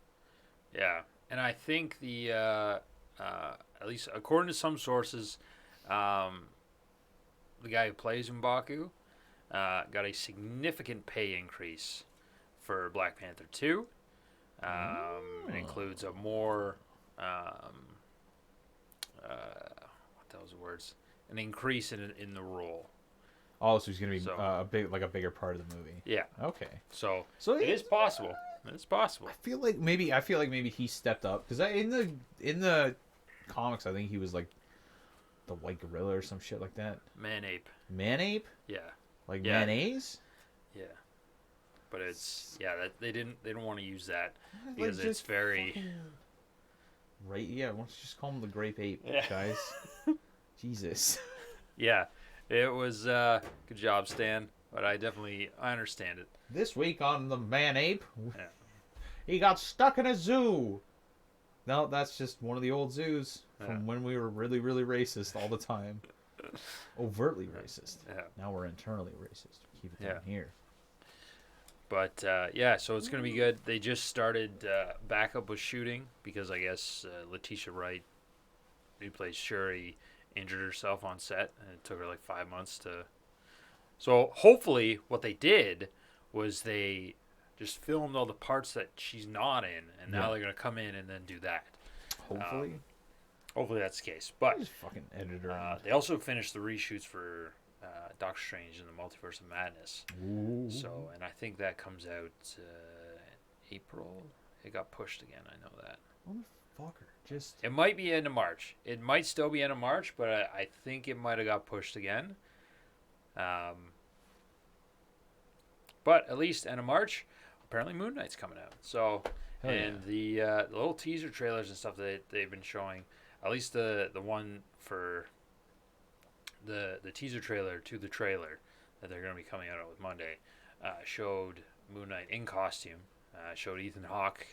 Speaker 2: Yeah.
Speaker 1: And I think the at least according to some sources, the guy who plays M'Baku got a significant pay increase for Black Panther 2. It includes a more what those words? An increase in the role.
Speaker 2: Oh, so he's gonna be a bigger part of the movie.
Speaker 1: Yeah.
Speaker 2: Okay.
Speaker 1: So it is possible. It's possible.
Speaker 2: I feel like maybe he stepped up because in the comics I think he was like the White Gorilla or some shit like that.
Speaker 1: Man-ape.
Speaker 2: Man-ape?
Speaker 1: Yeah.
Speaker 2: Like mayonnaise?
Speaker 1: Yeah. But it's that they didn't want to use that because it's very
Speaker 2: fucking... Right? Yeah. Why don't you just call him the Grape Ape, guys? Jesus.
Speaker 1: Yeah. It was good job, Stan. but I understand it.
Speaker 2: This week on the Man Ape,
Speaker 1: Yeah.
Speaker 2: he got stuck in a zoo. No, that's just one of the old zoos from
Speaker 1: Yeah.
Speaker 2: when we were really, really racist all the time. Overtly racist.
Speaker 1: Yeah.
Speaker 2: Now we're internally racist. Keep it down here.
Speaker 1: But so it's gonna be good. They just started back up with shooting because I guess Letitia Wright, who plays Shuri, injured herself on set, and it took her like 5 months to. So hopefully, what they did was they just filmed all the parts that she's not in, and now they're gonna come in and then do that.
Speaker 2: Hopefully.
Speaker 1: Hopefully that's the case. But
Speaker 2: Just fucking editor.
Speaker 1: they also finished the reshoots for Doctor Strange and the Multiverse of Madness.
Speaker 2: Ooh.
Speaker 1: So, and I think that comes out April. It got pushed again. I know that.
Speaker 2: Motherfucker. Just.
Speaker 1: It might be end of March. It might still be end of March, but I think it might have got pushed again. But at least end of March, apparently Moon Knight's coming out. So,
Speaker 2: Hell
Speaker 1: and the little teaser trailers and stuff that they've been showing, at least the one for the teaser trailer to the trailer that they're going to be coming out with Monday, showed Moon Knight in costume, showed Ethan Hawke,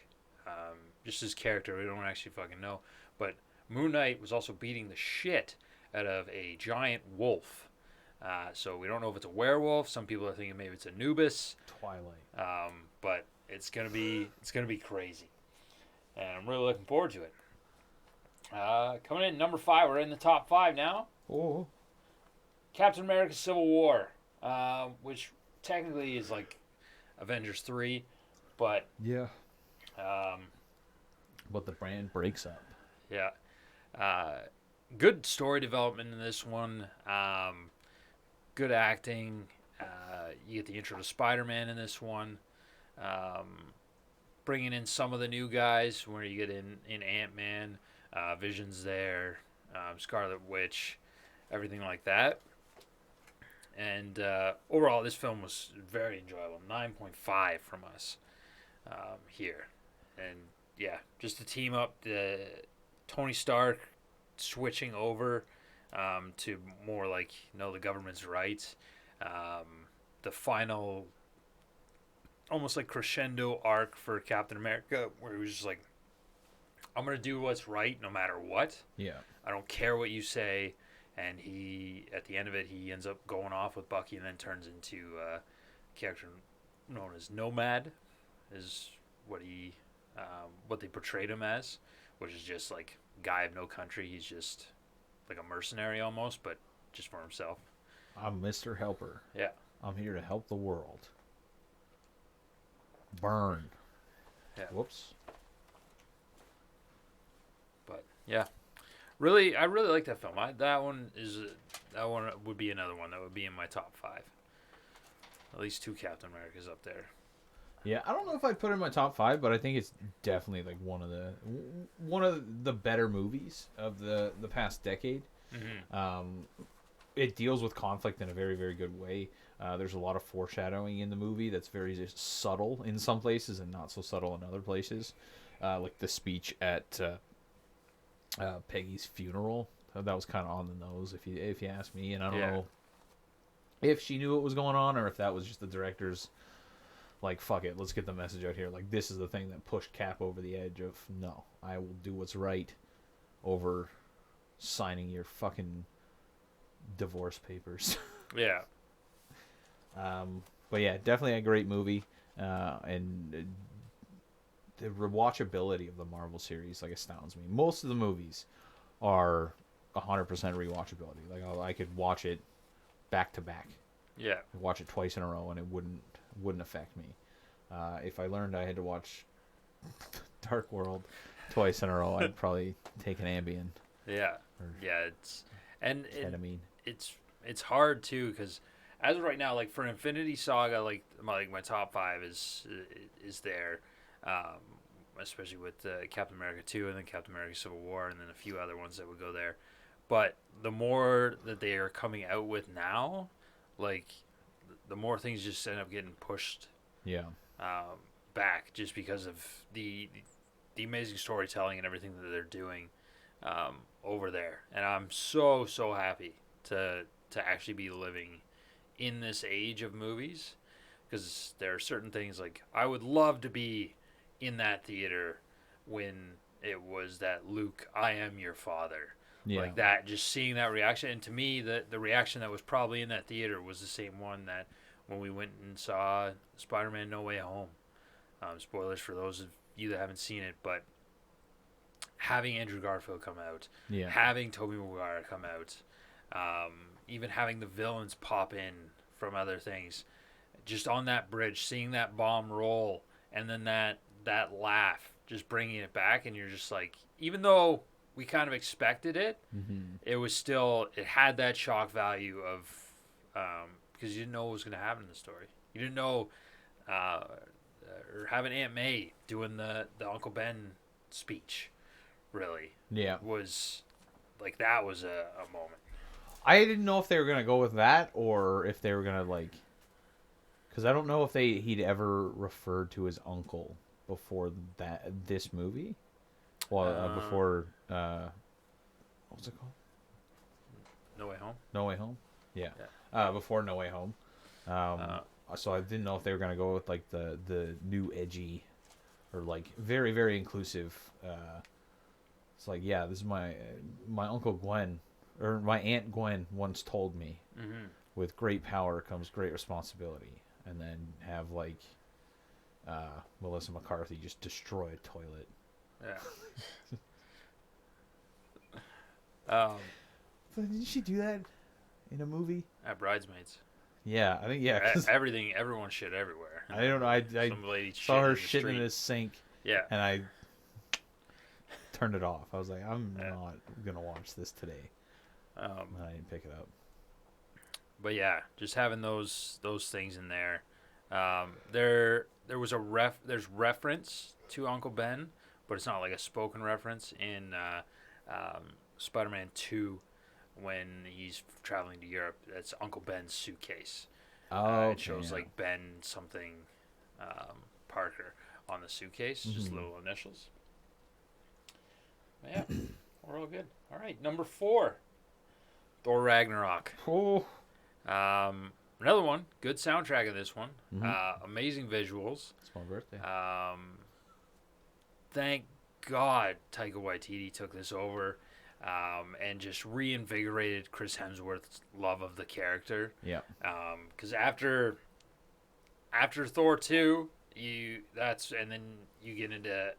Speaker 1: just his character. We don't actually fucking know. But Moon Knight was also beating the shit out of a giant wolf. So we don't know if it's a werewolf. Some people are thinking maybe it's Anubis.
Speaker 2: Twilight.
Speaker 1: But it's gonna be crazy, and I'm really looking forward to it. Coming in number 5, we're in the top 5 now.
Speaker 2: Oh.
Speaker 1: Captain America: Civil War, which technically is like Avengers 3, but
Speaker 2: Yeah. But the brand breaks up.
Speaker 1: yeah, good story development in this one. Good acting. You get the intro to Spider-Man in this one. Bringing in some of the new guys, where you get in Ant-Man, Vision's there, Scarlet Witch, everything like that. And overall, this film was very enjoyable. 9.5 from us here. And yeah, just to team up Tony Stark switching over to more like, the government's right. The final, almost like crescendo arc for Captain America, where he was just like, I'm going to do what's right no matter what.
Speaker 2: Yeah.
Speaker 1: I don't care what you say. And he, at the end of it, he ends up going off with Bucky and then turns into a character known as Nomad, is what they portrayed him as, which is just like guy of no country. He's just like a mercenary almost, but just for himself.
Speaker 2: I'm Mr. Helper.
Speaker 1: Yeah.
Speaker 2: I'm here to help the world. Burn.
Speaker 1: Yeah.
Speaker 2: Whoops.
Speaker 1: But yeah, I really like that film. That one would be another one that would be in my top 5. At least 2 Captain Americas up there.
Speaker 2: Yeah, I don't know if I'd put it in my top 5, but I think it's definitely like one of the better movies of the past decade.
Speaker 1: Mm-hmm.
Speaker 2: It deals with conflict in a very, very good way. There's a lot of foreshadowing in the movie that's very just subtle in some places and not so subtle in other places. Like the speech at Peggy's funeral, that was kind of on the nose, if you ask me. And I don't know if she knew what was going on or if that was just the director's like, fuck it, let's get the message out here. Like, this is the thing that pushed Cap over the edge of, no, I will do what's right over signing your fucking divorce papers.
Speaker 1: Yeah.
Speaker 2: But yeah, definitely a great movie. And the rewatchability of the Marvel series, like, astounds me. Most of the movies are 100% rewatchability. Like, I could watch it back to back.
Speaker 1: Yeah.
Speaker 2: Watch it twice in a row and it wouldn't affect me. If I learned I had to watch Dark World twice in a row, I'd probably take an Ambien.
Speaker 1: Yeah.
Speaker 2: Or
Speaker 1: Yeah.
Speaker 2: ketamine.
Speaker 1: It's hard too, because as of right now, like for Infinity Saga, like my top 5 is there, especially with Captain America 2 and then Captain America Civil War and then a few other ones that would go there. But the more that they are coming out with now, like the more things just end up getting pushed back, just because of the amazing storytelling and everything that they're doing over there. And I'm so happy to actually be living in this age of movies, because there are certain things like I would love to be in that theater when it was that Luke, I am your father.
Speaker 2: Yeah.
Speaker 1: Like that, just seeing that reaction. And to me, the reaction that was probably in that theater was the same one that when we went and saw Spider-Man No Way Home. Spoilers for those of you that haven't seen it, but having Andrew Garfield come out,
Speaker 2: Yeah.
Speaker 1: having Tobey Maguire come out, even having the villains pop in from other things, just on that bridge, seeing that bomb roll, and then that laugh, just bringing it back, and you're just like, even though we kind of expected it, it was still, it had that shock value of, because you didn't know what was going to happen in the story. You didn't know, or having Aunt May doing the Uncle Ben speech, really,
Speaker 2: Yeah.
Speaker 1: was, like, that was a moment.
Speaker 2: I didn't know if they were gonna go with that or if they were gonna like, because I don't know if he'd ever referred to his uncle before this movie. Well, before what was it called?
Speaker 1: No Way Home.
Speaker 2: No Way Home. Yeah. Before No Way Home. So I didn't know if they were gonna go with like the new edgy, or like very very inclusive. It's like, yeah, this is my Uncle Gwen, or my Aunt Gwen once told me, with great power comes great responsibility, and then have like Melissa McCarthy just destroy a toilet.
Speaker 1: Yeah.
Speaker 2: Didn't she do that in a movie?
Speaker 1: At Bridesmaids.
Speaker 2: Yeah, I think, yeah.
Speaker 1: Everyone shit everywhere.
Speaker 2: I don't know. I
Speaker 1: Some lady
Speaker 2: saw her
Speaker 1: in the
Speaker 2: shitting
Speaker 1: street.
Speaker 2: in a sink.
Speaker 1: Yeah.
Speaker 2: And I turned it off. I was like, I'm not gonna watch this today. And I didn't pick it up.
Speaker 1: But yeah, just having those things in there. There was there's reference to Uncle Ben, but it's not like a spoken reference in Spider-Man 2 when he's traveling to Europe. That's Uncle Ben's suitcase. It shows like Ben something Parker on the suitcase, just little initials. But yeah, we're all good. All right, number 4, Thor Ragnarok.
Speaker 2: Oh.
Speaker 1: Another one, good soundtrack of this one. Amazing visuals.
Speaker 2: It's my birthday.
Speaker 1: Thank God Taika Waititi took this over, and just reinvigorated Chris Hemsworth's love of the character.
Speaker 2: Yeah.
Speaker 1: Because after Thor 2, and then you get into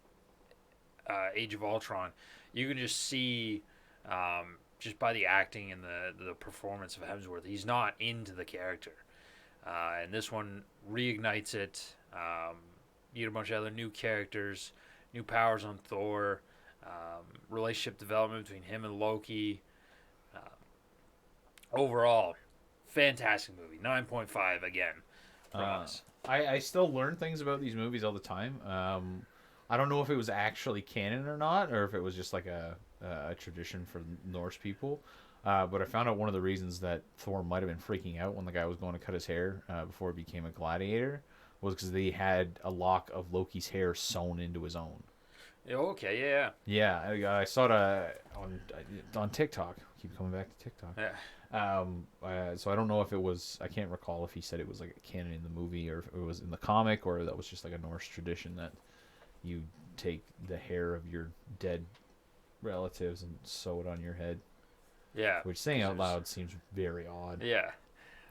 Speaker 1: Age of Ultron, you can just see, just by the acting and the performance of Hemsworth, he's not into the character. And this one reignites it. You get a bunch of other new characters, new powers on Thor, relationship development between him and Loki. Overall, fantastic movie. 9.5 again from us.
Speaker 2: I still learn things about these movies all the time. I don't know if it was actually canon or not, or if it was just like a tradition for Norse people. But I found out one of the reasons that Thor might have been freaking out when the guy was going to cut his hair before he became a gladiator was because they had a lock of Loki's hair sewn into his own.
Speaker 1: Okay, yeah.
Speaker 2: Yeah, I saw it on TikTok. Keep coming back to TikTok.
Speaker 1: Yeah.
Speaker 2: So I don't know if it was, I can't recall if he said it was like a canon in the movie or if it was in the comic, or that was just like a Norse tradition that you take the hair of your dead relatives and sew it on your head.
Speaker 1: Yeah.
Speaker 2: Which, saying out loud, seems very odd.
Speaker 1: Yeah.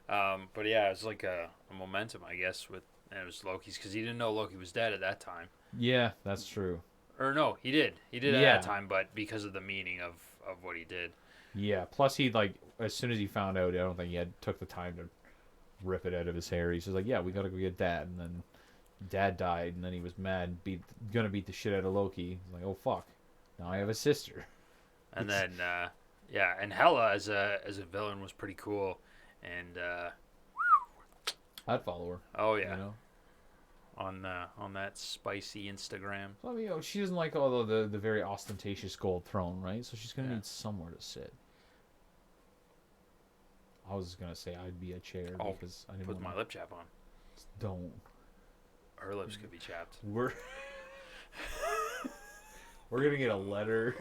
Speaker 1: But yeah, it was like a momentum, I guess, and it was Loki's, because he didn't know Loki was dead at that time.
Speaker 2: Yeah, that's true.
Speaker 1: Or no, he did. He did at that time, but because of the meaning of what he did.
Speaker 2: Yeah, plus he, like, as soon as he found out, I don't think he took the time to rip it out of his hair. He's just like, yeah, we gotta go get Dad. And then Dad died, and then he was mad, gonna beat the shit out of Loki. He's like, oh, fuck. Now I have a sister.
Speaker 1: And then, yeah, and Hela as a villain was pretty cool. And,
Speaker 2: I'd follow her.
Speaker 1: oh, yeah.
Speaker 2: You know?
Speaker 1: On that spicy Instagram.
Speaker 2: Well, you know, she doesn't like all the very ostentatious gold throne, right? So she's gonna need somewhere to sit. I was gonna say I'd be a chair because I didn't
Speaker 1: put my lip chap on.
Speaker 2: Don't.
Speaker 1: Her lips could be chapped.
Speaker 2: We're gonna get a letter.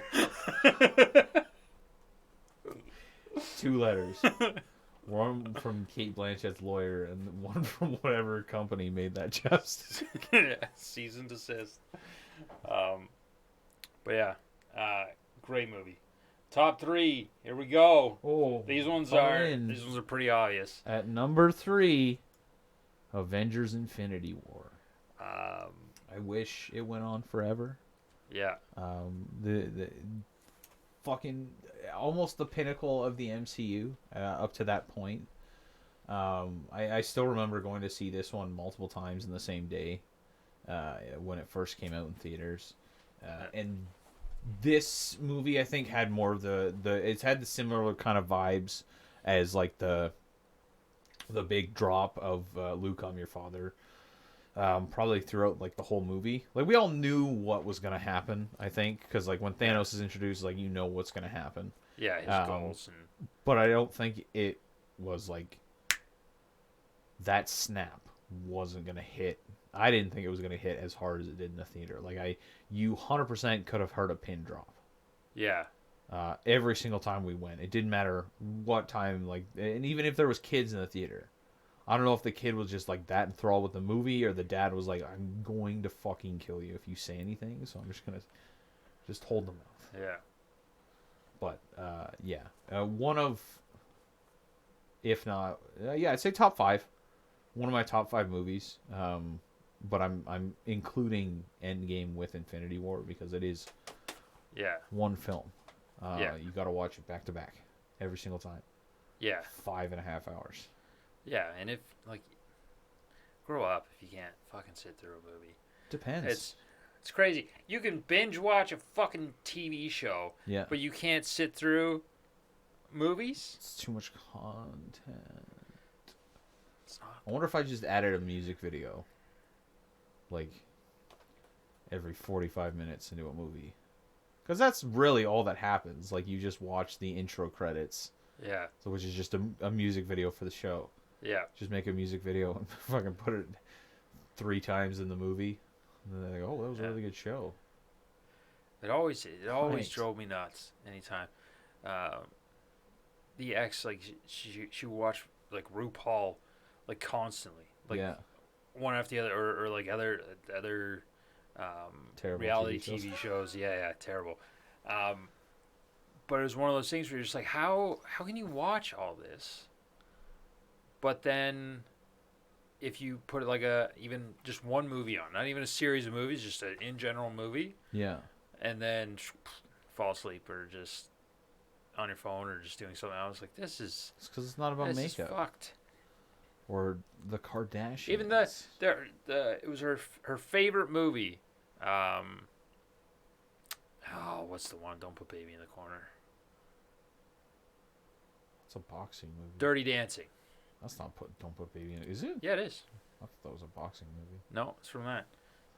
Speaker 2: 2 letters. One from Kate Blanchett's lawyer, and one from whatever company made that chest.
Speaker 1: Cease and desist. But yeah, great movie. Top 3. Here we go.
Speaker 2: Oh,
Speaker 1: These ones
Speaker 2: coming in
Speaker 1: are pretty obvious.
Speaker 2: at number 3, Avengers: Infinity War. I wish it went on forever.
Speaker 1: Yeah.
Speaker 2: The fucking almost the pinnacle of the MCU up to that point. I still remember going to see this one multiple times in the same day when it first came out in theaters, and this movie I think had more of the it's had the similar kind of vibes as like the big drop of Luke, I'm your father. Probably throughout like the whole movie, like we all knew what was gonna happen. I think because like when Thanos is introduced, like you know what's gonna happen.
Speaker 1: Yeah, his goals and
Speaker 2: But I don't think it was like that snap wasn't gonna hit. I didn't think it was gonna hit as hard as it did in the theater. Like you 100% could have heard a pin drop.
Speaker 1: yeah.
Speaker 2: Every single time we went, it didn't matter what time. Like, and even if there was kids in the theater, I don't know if the kid was just like that enthralled with the movie, or the dad was like, "I'm going to fucking kill you if you say anything." So I'm just gonna just hold the mouth.
Speaker 1: Yeah.
Speaker 2: But yeah, one of, if not, yeah, I'd say top 5. One of my top 5 movies. But I'm including Endgame with Infinity War because it is
Speaker 1: Yeah.
Speaker 2: one film.
Speaker 1: Yeah.
Speaker 2: You got to watch it back to back every single time.
Speaker 1: Yeah.
Speaker 2: 5.5 hours.
Speaker 1: Yeah. And if like grow up if you can't fucking sit through a movie.
Speaker 2: Depends.
Speaker 1: It's crazy. You can binge watch a fucking TV show,
Speaker 2: Yeah.
Speaker 1: but you can't sit through movies.
Speaker 2: It's too much content.
Speaker 1: It's not.
Speaker 2: I wonder if I just added a music video, like, every 45 minutes into a movie. Because that's really all that happens. Like, you just watch the intro credits,
Speaker 1: Yeah.
Speaker 2: so which is just a music video for the show.
Speaker 1: Yeah.
Speaker 2: Just make a music video and fucking put it 3 times in the movie. And then they're like, oh, that was a
Speaker 1: Yeah.
Speaker 2: really good show.
Speaker 1: It always
Speaker 2: Right.
Speaker 1: drove me nuts anytime. The ex like she watched like RuPaul like constantly, like
Speaker 2: yeah.
Speaker 1: one after the other, or like other
Speaker 2: Terrible
Speaker 1: reality
Speaker 2: TV shows.
Speaker 1: TV shows. Yeah, terrible. But it was one of those things where you're just like, how can you watch all this? But then, if you put like even just one movie on, not even a series of movies, just an in general movie,
Speaker 2: Yeah.
Speaker 1: and then fall asleep or just on your phone or just doing something else, like this is
Speaker 2: It's because it's not about
Speaker 1: this is
Speaker 2: makeup.
Speaker 1: fucked.
Speaker 2: Or the Kardashians.
Speaker 1: Even it was her favorite movie. What's the one? Don't put baby in the corner.
Speaker 2: It's a boxing movie.
Speaker 1: Dirty Dancing.
Speaker 2: That's not Don't Put Baby in it. Is it?
Speaker 1: Yeah, it is.
Speaker 2: I thought that was a boxing movie.
Speaker 1: No, it's from that.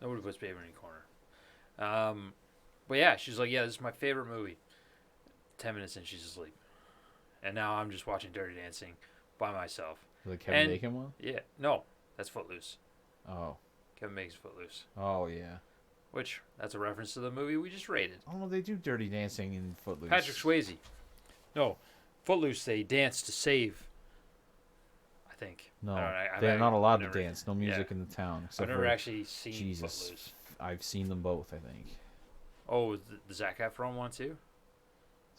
Speaker 1: Nobody puts baby in the corner. But yeah, she's like, yeah, this is my favorite movie. 10 minutes in, she's asleep. And now I'm just watching Dirty Dancing by myself.
Speaker 2: The Kevin
Speaker 1: And-
Speaker 2: Bacon one?
Speaker 1: Yeah, no, that's Footloose.
Speaker 2: Oh.
Speaker 1: Kevin Bacon's Footloose.
Speaker 2: Oh, yeah.
Speaker 1: Which, that's a reference to the movie we just rated.
Speaker 2: Oh, no, they do Dirty Dancing in Footloose.
Speaker 1: Patrick Swayze. No, Footloose, they dance to save. I think.
Speaker 2: No,
Speaker 1: I don't know,
Speaker 2: they're not allowed to
Speaker 1: never-
Speaker 2: dance. No music
Speaker 1: yeah.
Speaker 2: in the town.
Speaker 1: I've
Speaker 2: Except
Speaker 1: never
Speaker 2: for
Speaker 1: actually seen
Speaker 2: Jesus.
Speaker 1: Footloose.
Speaker 2: I've seen them both, I think.
Speaker 1: Oh, the Zac Efron one too?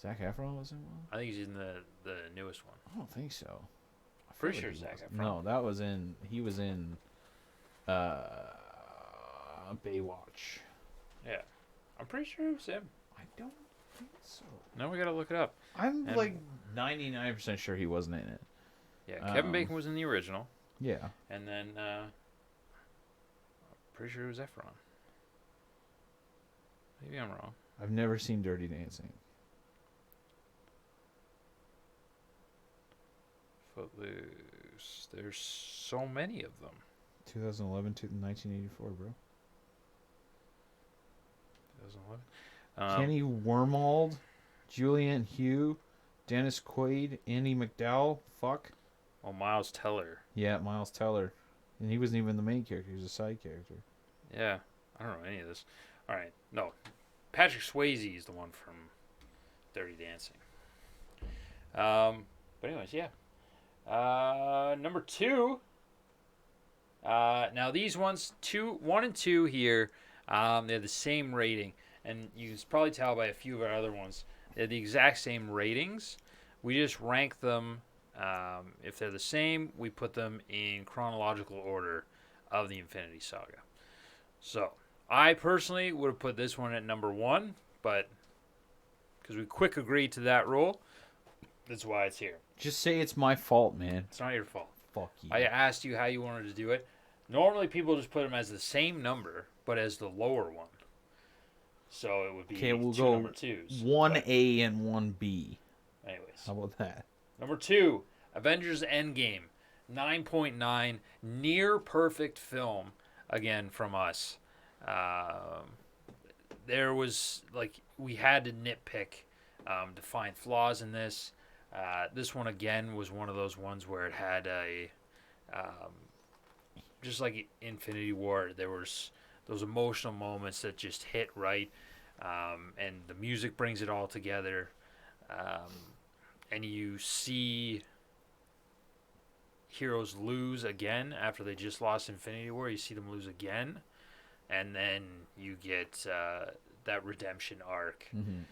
Speaker 2: Zac Efron was in one?
Speaker 1: I think he's in the newest one.
Speaker 2: I don't think so. I
Speaker 1: Pretty
Speaker 2: feel
Speaker 1: sure
Speaker 2: he
Speaker 1: Zac
Speaker 2: wasn't.
Speaker 1: Efron.
Speaker 2: No, that was in... He was in... Baywatch.
Speaker 1: Yeah. I'm pretty sure it was him.
Speaker 2: I don't think so.
Speaker 1: Now we gotta look it up.
Speaker 2: I'm
Speaker 1: And-
Speaker 2: like 99% sure he wasn't in it.
Speaker 1: Yeah, Kevin
Speaker 2: Um,
Speaker 1: Bacon was in the original.
Speaker 2: Yeah.
Speaker 1: And then, I'm pretty sure it was Efron. Maybe I'm wrong.
Speaker 2: I've never seen Dirty Dancing.
Speaker 1: Footloose. There's so many of them.
Speaker 2: 2011 to 1984, bro.
Speaker 1: 2011.
Speaker 2: Kenny Wormald, Julianne Hough, Dennis Quaid, Andy McDowell. Fuck.
Speaker 1: Oh, Miles Teller.
Speaker 2: Yeah, Miles Teller. And he wasn't even the main character. He was a side character.
Speaker 1: Yeah. I don't know any of this. All right. No. Patrick Swayze is the one from Dirty Dancing. But anyways, yeah. Number 2. Now these ones, 1 and 2 here, they're the same rating, and you can probably tell by a few of our other ones, they're the exact same ratings. We just rank them. If they're the same, we put them in chronological order of the Infinity Saga. So I personally would have put this one at number 1, but because we quick agreed to that rule, that's why it's here.
Speaker 2: Just say it's my fault, man.
Speaker 1: It's not your fault.
Speaker 2: Fuck you.
Speaker 1: I asked you how you wanted to do it. Normally, people just put them as the same number, but as the lower one. So it would be
Speaker 2: Okay, we'll
Speaker 1: two
Speaker 2: go
Speaker 1: number 2s.
Speaker 2: 1A and 1B.
Speaker 1: Anyways,
Speaker 2: How about that?
Speaker 1: number 2, Avengers Endgame, 9.9, near perfect film. Again, from us. There was we had to nitpick to find flaws in this. This one again was one of those ones where it had a just like Infinity War, there was those emotional moments that just hit right, and the music brings it all together, and you see heroes lose again after they just lost Infinity War. You see them lose again, and then you get that redemption arc.
Speaker 2: Mm-hmm.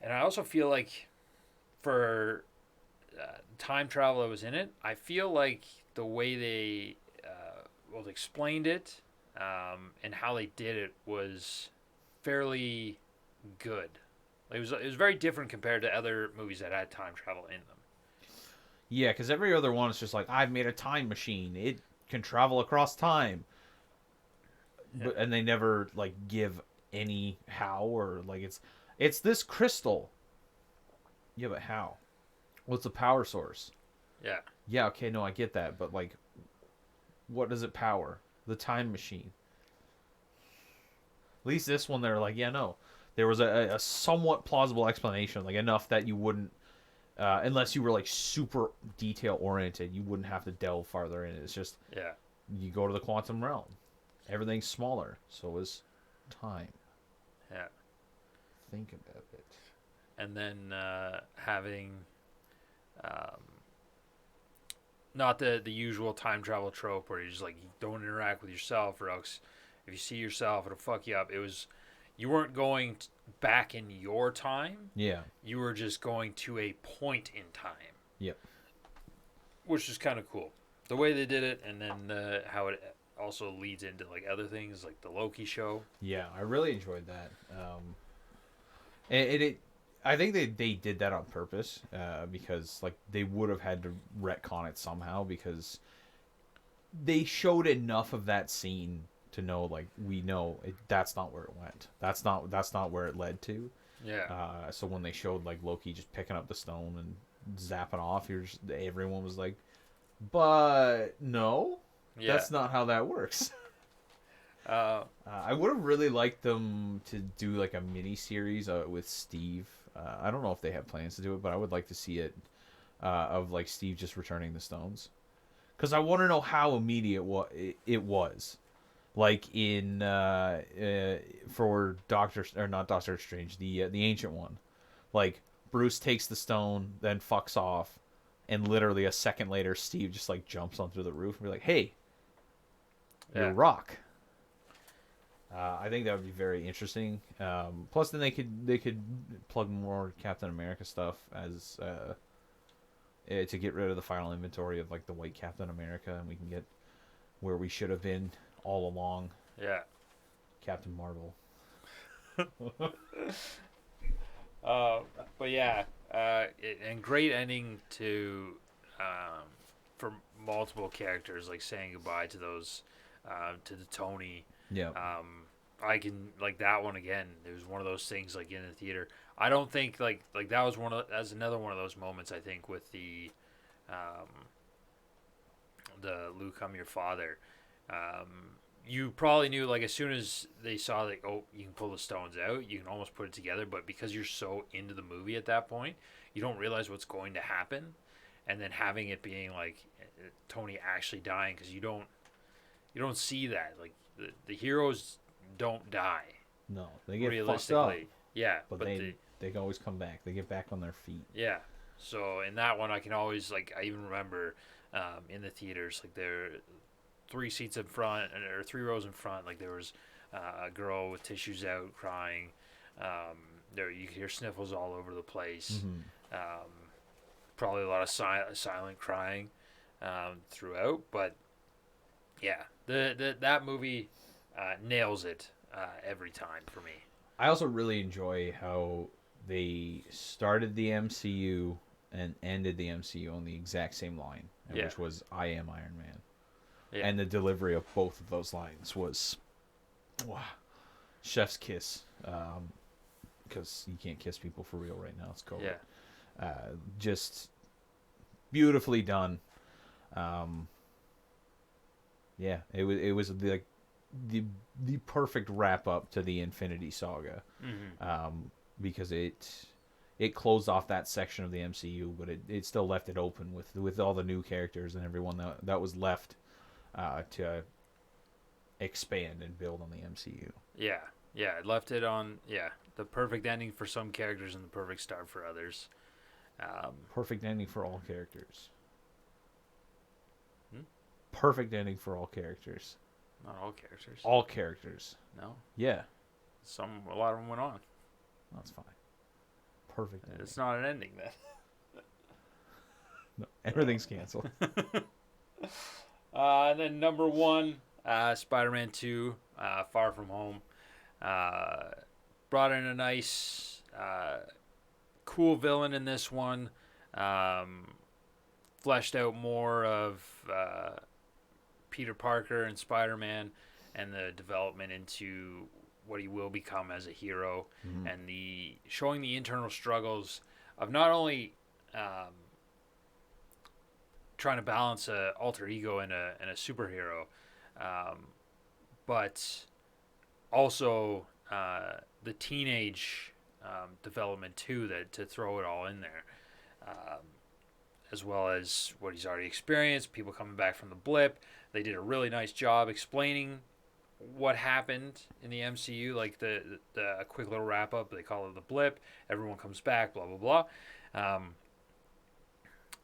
Speaker 1: And I also feel like for time travel that was in it, I feel like the way they explained it and how they did it was fairly good. It was very different compared to other movies that had time travel in them.
Speaker 2: Yeah, because every other one is just like, I've made a time machine. It can travel across time.
Speaker 1: Yeah.
Speaker 2: And they never give any how, or it's this crystal. Yeah, but how? What's the power source?
Speaker 1: Yeah.
Speaker 2: Yeah, okay, no, I get that, but what does it power? The time machine. At least this one, they're like, yeah, no. There was a somewhat plausible explanation, enough that you wouldn't, unless you were super detail oriented, you wouldn't have to delve farther in it. It's just,
Speaker 1: Yeah.
Speaker 2: you go to the quantum realm. Everything's smaller, so is time.
Speaker 1: Yeah.
Speaker 2: Think about it.
Speaker 1: And then having not the usual time travel trope where you just you don't interact with yourself, or else if you see yourself it'll fuck you up. It was, you weren't going back in your time.
Speaker 2: Yeah.
Speaker 1: You were just going to a point in time.
Speaker 2: Yep.
Speaker 1: Which is kind of cool. The way they did it, and then how it also leads into other things like the Loki show.
Speaker 2: Yeah, I really enjoyed that. I think they did that on purpose, because they would have had to retcon it somehow, because they showed enough of that scene to know we know that's not where it went. That's not where it led to.
Speaker 1: Yeah.
Speaker 2: So when they showed Loki just picking up the stone and zapping off, everyone was like, but no,
Speaker 1: Yeah.
Speaker 2: that's not how that works. I would have really liked them to do a mini series with Steve. I don't know if they have plans to do it, but I would like to see it of Steve just returning the stones, because I want to know how immediate it was. In for not Doctor Strange, the Ancient One, Bruce takes the stone, then fucks off, and literally a second later, Steve just jumps onto the roof and be like, "Hey, you're a rock." I think that would be very interesting. Plus, then they could plug more Captain America stuff as to get rid of the final inventory of the white Captain America, and we can get where we should have been all along.
Speaker 1: Yeah.
Speaker 2: Captain Marvel.
Speaker 1: But yeah, and great ending to for multiple characters, saying goodbye to those to the Tony.
Speaker 2: Yeah.
Speaker 1: I can that one again. It was one of those things in the theater. I don't think that was that's another one of those moments, I think, with the Luke, I'm your father. You probably knew as soon as they saw oh, you can pull the stones out, you can almost put it together, but because you're so into the movie at that point, you don't realize what's going to happen, and then having it being Tony actually dying, because you don't see that the heroes don't die.
Speaker 2: No, they get fucked up.
Speaker 1: Realistically, yeah,
Speaker 2: but they always come back. They get back on their feet.
Speaker 1: Yeah, So in that one, I can always like I even remember in the theaters like there 3 seats in front or 3 rows in front. Like there was a girl with tissues out crying. There you could hear sniffles all over the place.
Speaker 2: Mm-hmm.
Speaker 1: Um, Probably a lot of silent crying throughout. But yeah, that movie nails it every time for me.
Speaker 2: I also really enjoy how they started the MCU and ended the MCU on the exact same line,
Speaker 1: Yeah.
Speaker 2: which was "I am Iron Man,"
Speaker 1: Yeah.
Speaker 2: and the delivery of both of those lines was, wow, chef's kiss. Because you can't kiss people for real right now. It's COVID.
Speaker 1: Yeah.
Speaker 2: Just beautifully done. Yeah, it was like the perfect wrap up to the Infinity Saga.
Speaker 1: Mm-hmm.
Speaker 2: Because it closed off that section of the MCU, but it still left it open with all the new characters and everyone that was left to expand and build on the MCU.
Speaker 1: Yeah. Yeah. It left it on. Yeah. The perfect ending for some characters and the perfect start for others.
Speaker 2: Perfect ending for all characters.
Speaker 1: Hmm?
Speaker 2: Perfect ending for all characters.
Speaker 1: Not all characters.
Speaker 2: All characters.
Speaker 1: No.
Speaker 2: Yeah,
Speaker 1: A lot of them went on.
Speaker 2: that's fine. Perfect ending.
Speaker 1: It's not an ending then.
Speaker 2: No, everything's canceled.
Speaker 1: And then number 1, Spider-Man 2, Far From Home. Brought in a nice, cool villain in this one. Fleshed out more of Peter Parker and Spider-Man and the development into what he will become as a hero,
Speaker 2: Mhm.
Speaker 1: and showing the internal struggles of not only trying to balance a alter ego and a superhero, but also the teenage development too, that to throw it all in there, as well as what he's already experienced, people coming back from the blip. They did a really nice job explaining what happened in the MCU, like the quick little wrap up. They call it the blip. Everyone comes back, blah blah blah.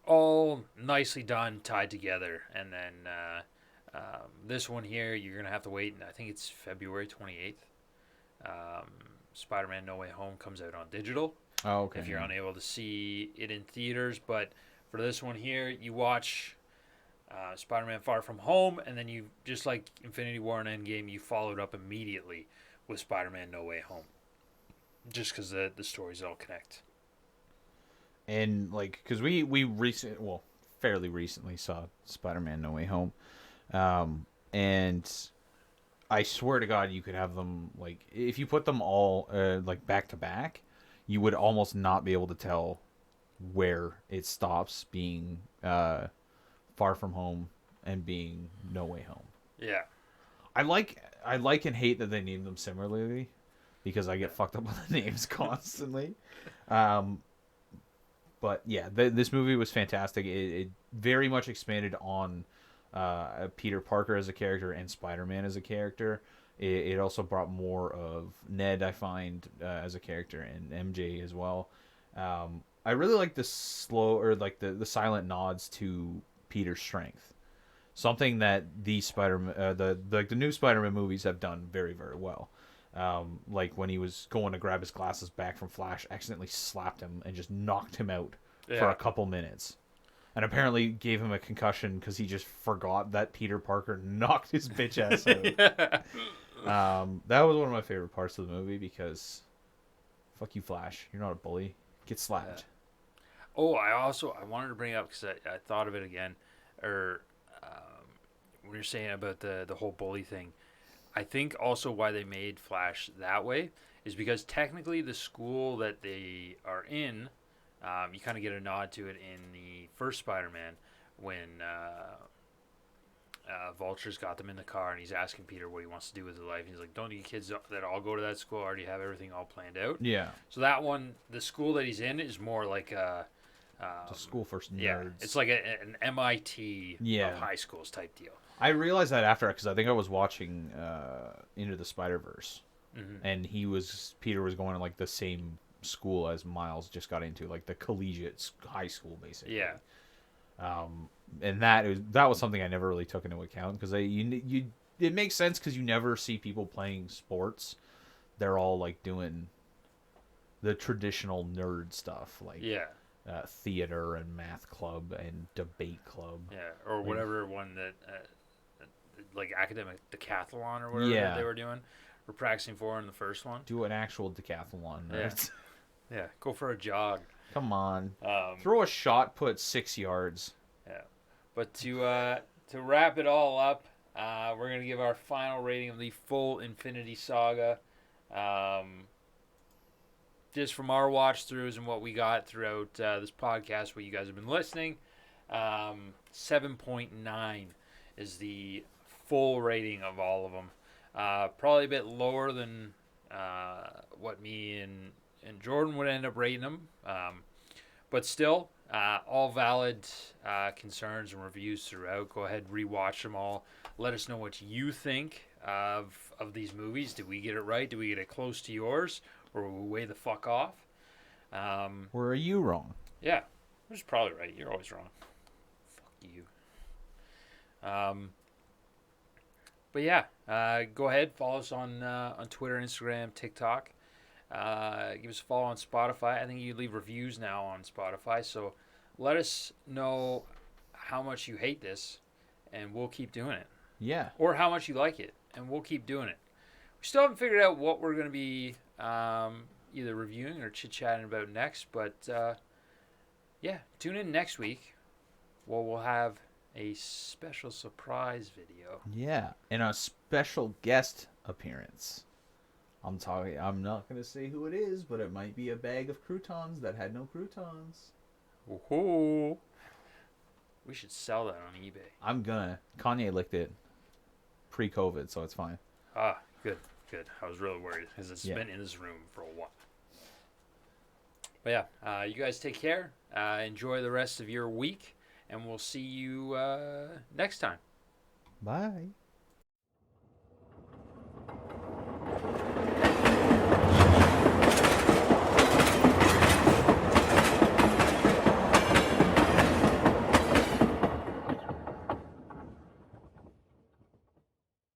Speaker 1: All nicely done, tied together, and then this one here, you're gonna have to wait. I think it's February 28th. Spider-Man: No Way Home comes out on digital.
Speaker 2: Oh, okay.
Speaker 1: If you're unable to see it in theaters, but for this one here, you watch Spider-Man: Far From Home, and then you, just like Infinity War and Endgame, you followed up immediately with Spider-Man: No Way Home, just because the stories all connect.
Speaker 2: And like, because we fairly recently saw Spider-Man: No Way Home, and I swear to God, you could have them like if you put them all like back to back, you would almost not be able to tell where it stops being Far From Home and being No Way Home.
Speaker 1: Yeah.
Speaker 2: I like and hate that they name them similarly because I get fucked up with the names constantly. But yeah, this movie was fantastic. It very much expanded on Peter Parker as a character and Spider-Man as a character. It also brought more of Ned, I find, as a character, and MJ as well. I really like the slow or like the silent nods to Peter's strength. Something that the new Spider-Man movies have done very, very well. Like when he was going to grab his glasses back from Flash, accidentally slapped him and just knocked him out for a couple minutes. And apparently gave him a concussion because he just forgot that Peter Parker knocked his bitch ass out.
Speaker 1: Yeah.
Speaker 2: That was one of my favorite parts of the movie because fuck you, Flash. You're not a bully. Get slapped.
Speaker 1: Yeah. Oh, I wanted to bring up because I thought of it again, or when you're saying about the whole bully thing, I think also why they made Flash that way is because technically the school that they are in, you kind of get a nod to it in the first Spider-Man when Vulture's got them in the car and he's asking Peter what he wants to do with his life. He's like, don't you kids that all go to that school already have everything all planned out?
Speaker 2: Yeah.
Speaker 1: So that one, the school that he's in is more like
Speaker 2: It's a school for nerds.
Speaker 1: yeah, it's like an MIT of high schools type deal.
Speaker 2: I realized that after because I think I was watching Into the Spider-Verse,
Speaker 1: Mm-hmm.
Speaker 2: and Peter was going to like the same school as Miles just got into, like the collegiate high school, basically.
Speaker 1: Yeah.
Speaker 2: And that was something I never really took into account because it makes sense because you never see people playing sports. They're all like doing the traditional nerd stuff, like
Speaker 1: Yeah.
Speaker 2: theater and math club and debate club.
Speaker 1: Yeah. Or
Speaker 2: Like-
Speaker 1: whatever one that, like academic decathlon or whatever
Speaker 2: Yeah.
Speaker 1: that they were doing. We're practicing for in the first one.
Speaker 2: Do an actual decathlon.
Speaker 1: Yeah.
Speaker 2: Nerds.
Speaker 1: Yeah. Go for a jog.
Speaker 2: Come on.
Speaker 1: Um,
Speaker 2: Throw a shot put 6 yards.
Speaker 1: Yeah, but to wrap it all up, we're gonna give our final rating of the full Infinity Saga. Just from our watch throughs and what we got throughout this podcast, what you guys have been listening, 7.9 is the full rating of all of them. Probably a bit lower than what me and Jordan would end up rating them. But still, all valid concerns and reviews throughout. Go ahead, rewatch them all. Let us know what you think of these movies. Did we get it right? Did we get it close to yours? Or were we way the fuck off?
Speaker 2: Where are you wrong?
Speaker 1: Yeah, which is probably right. You're always wrong. Fuck you. But yeah, go ahead, follow us on Twitter, Instagram, TikTok. Give us a follow on Spotify. I think you leave reviews now on Spotify. So let us know how much you hate this, and we'll keep doing it.
Speaker 2: Yeah.
Speaker 1: Or how much you like it, and we'll keep doing it. We still haven't figured out what we're going to be either reviewing or chit-chatting about next. But, yeah, tune in next week where we'll have a special surprise video.
Speaker 2: Yeah. And a special guest appearance. I'm not going to say who it is, but it might be a bag of croutons that had no croutons.
Speaker 1: Ooh. We should sell that on eBay.
Speaker 2: I'm gonna. Kanye licked it pre-COVID, so it's fine.
Speaker 1: Ah, good. I was really worried because it's
Speaker 2: Yeah.
Speaker 1: been in this room for a while. But yeah, you guys take care. Enjoy the rest of your week, and we'll see you next time.
Speaker 2: Bye.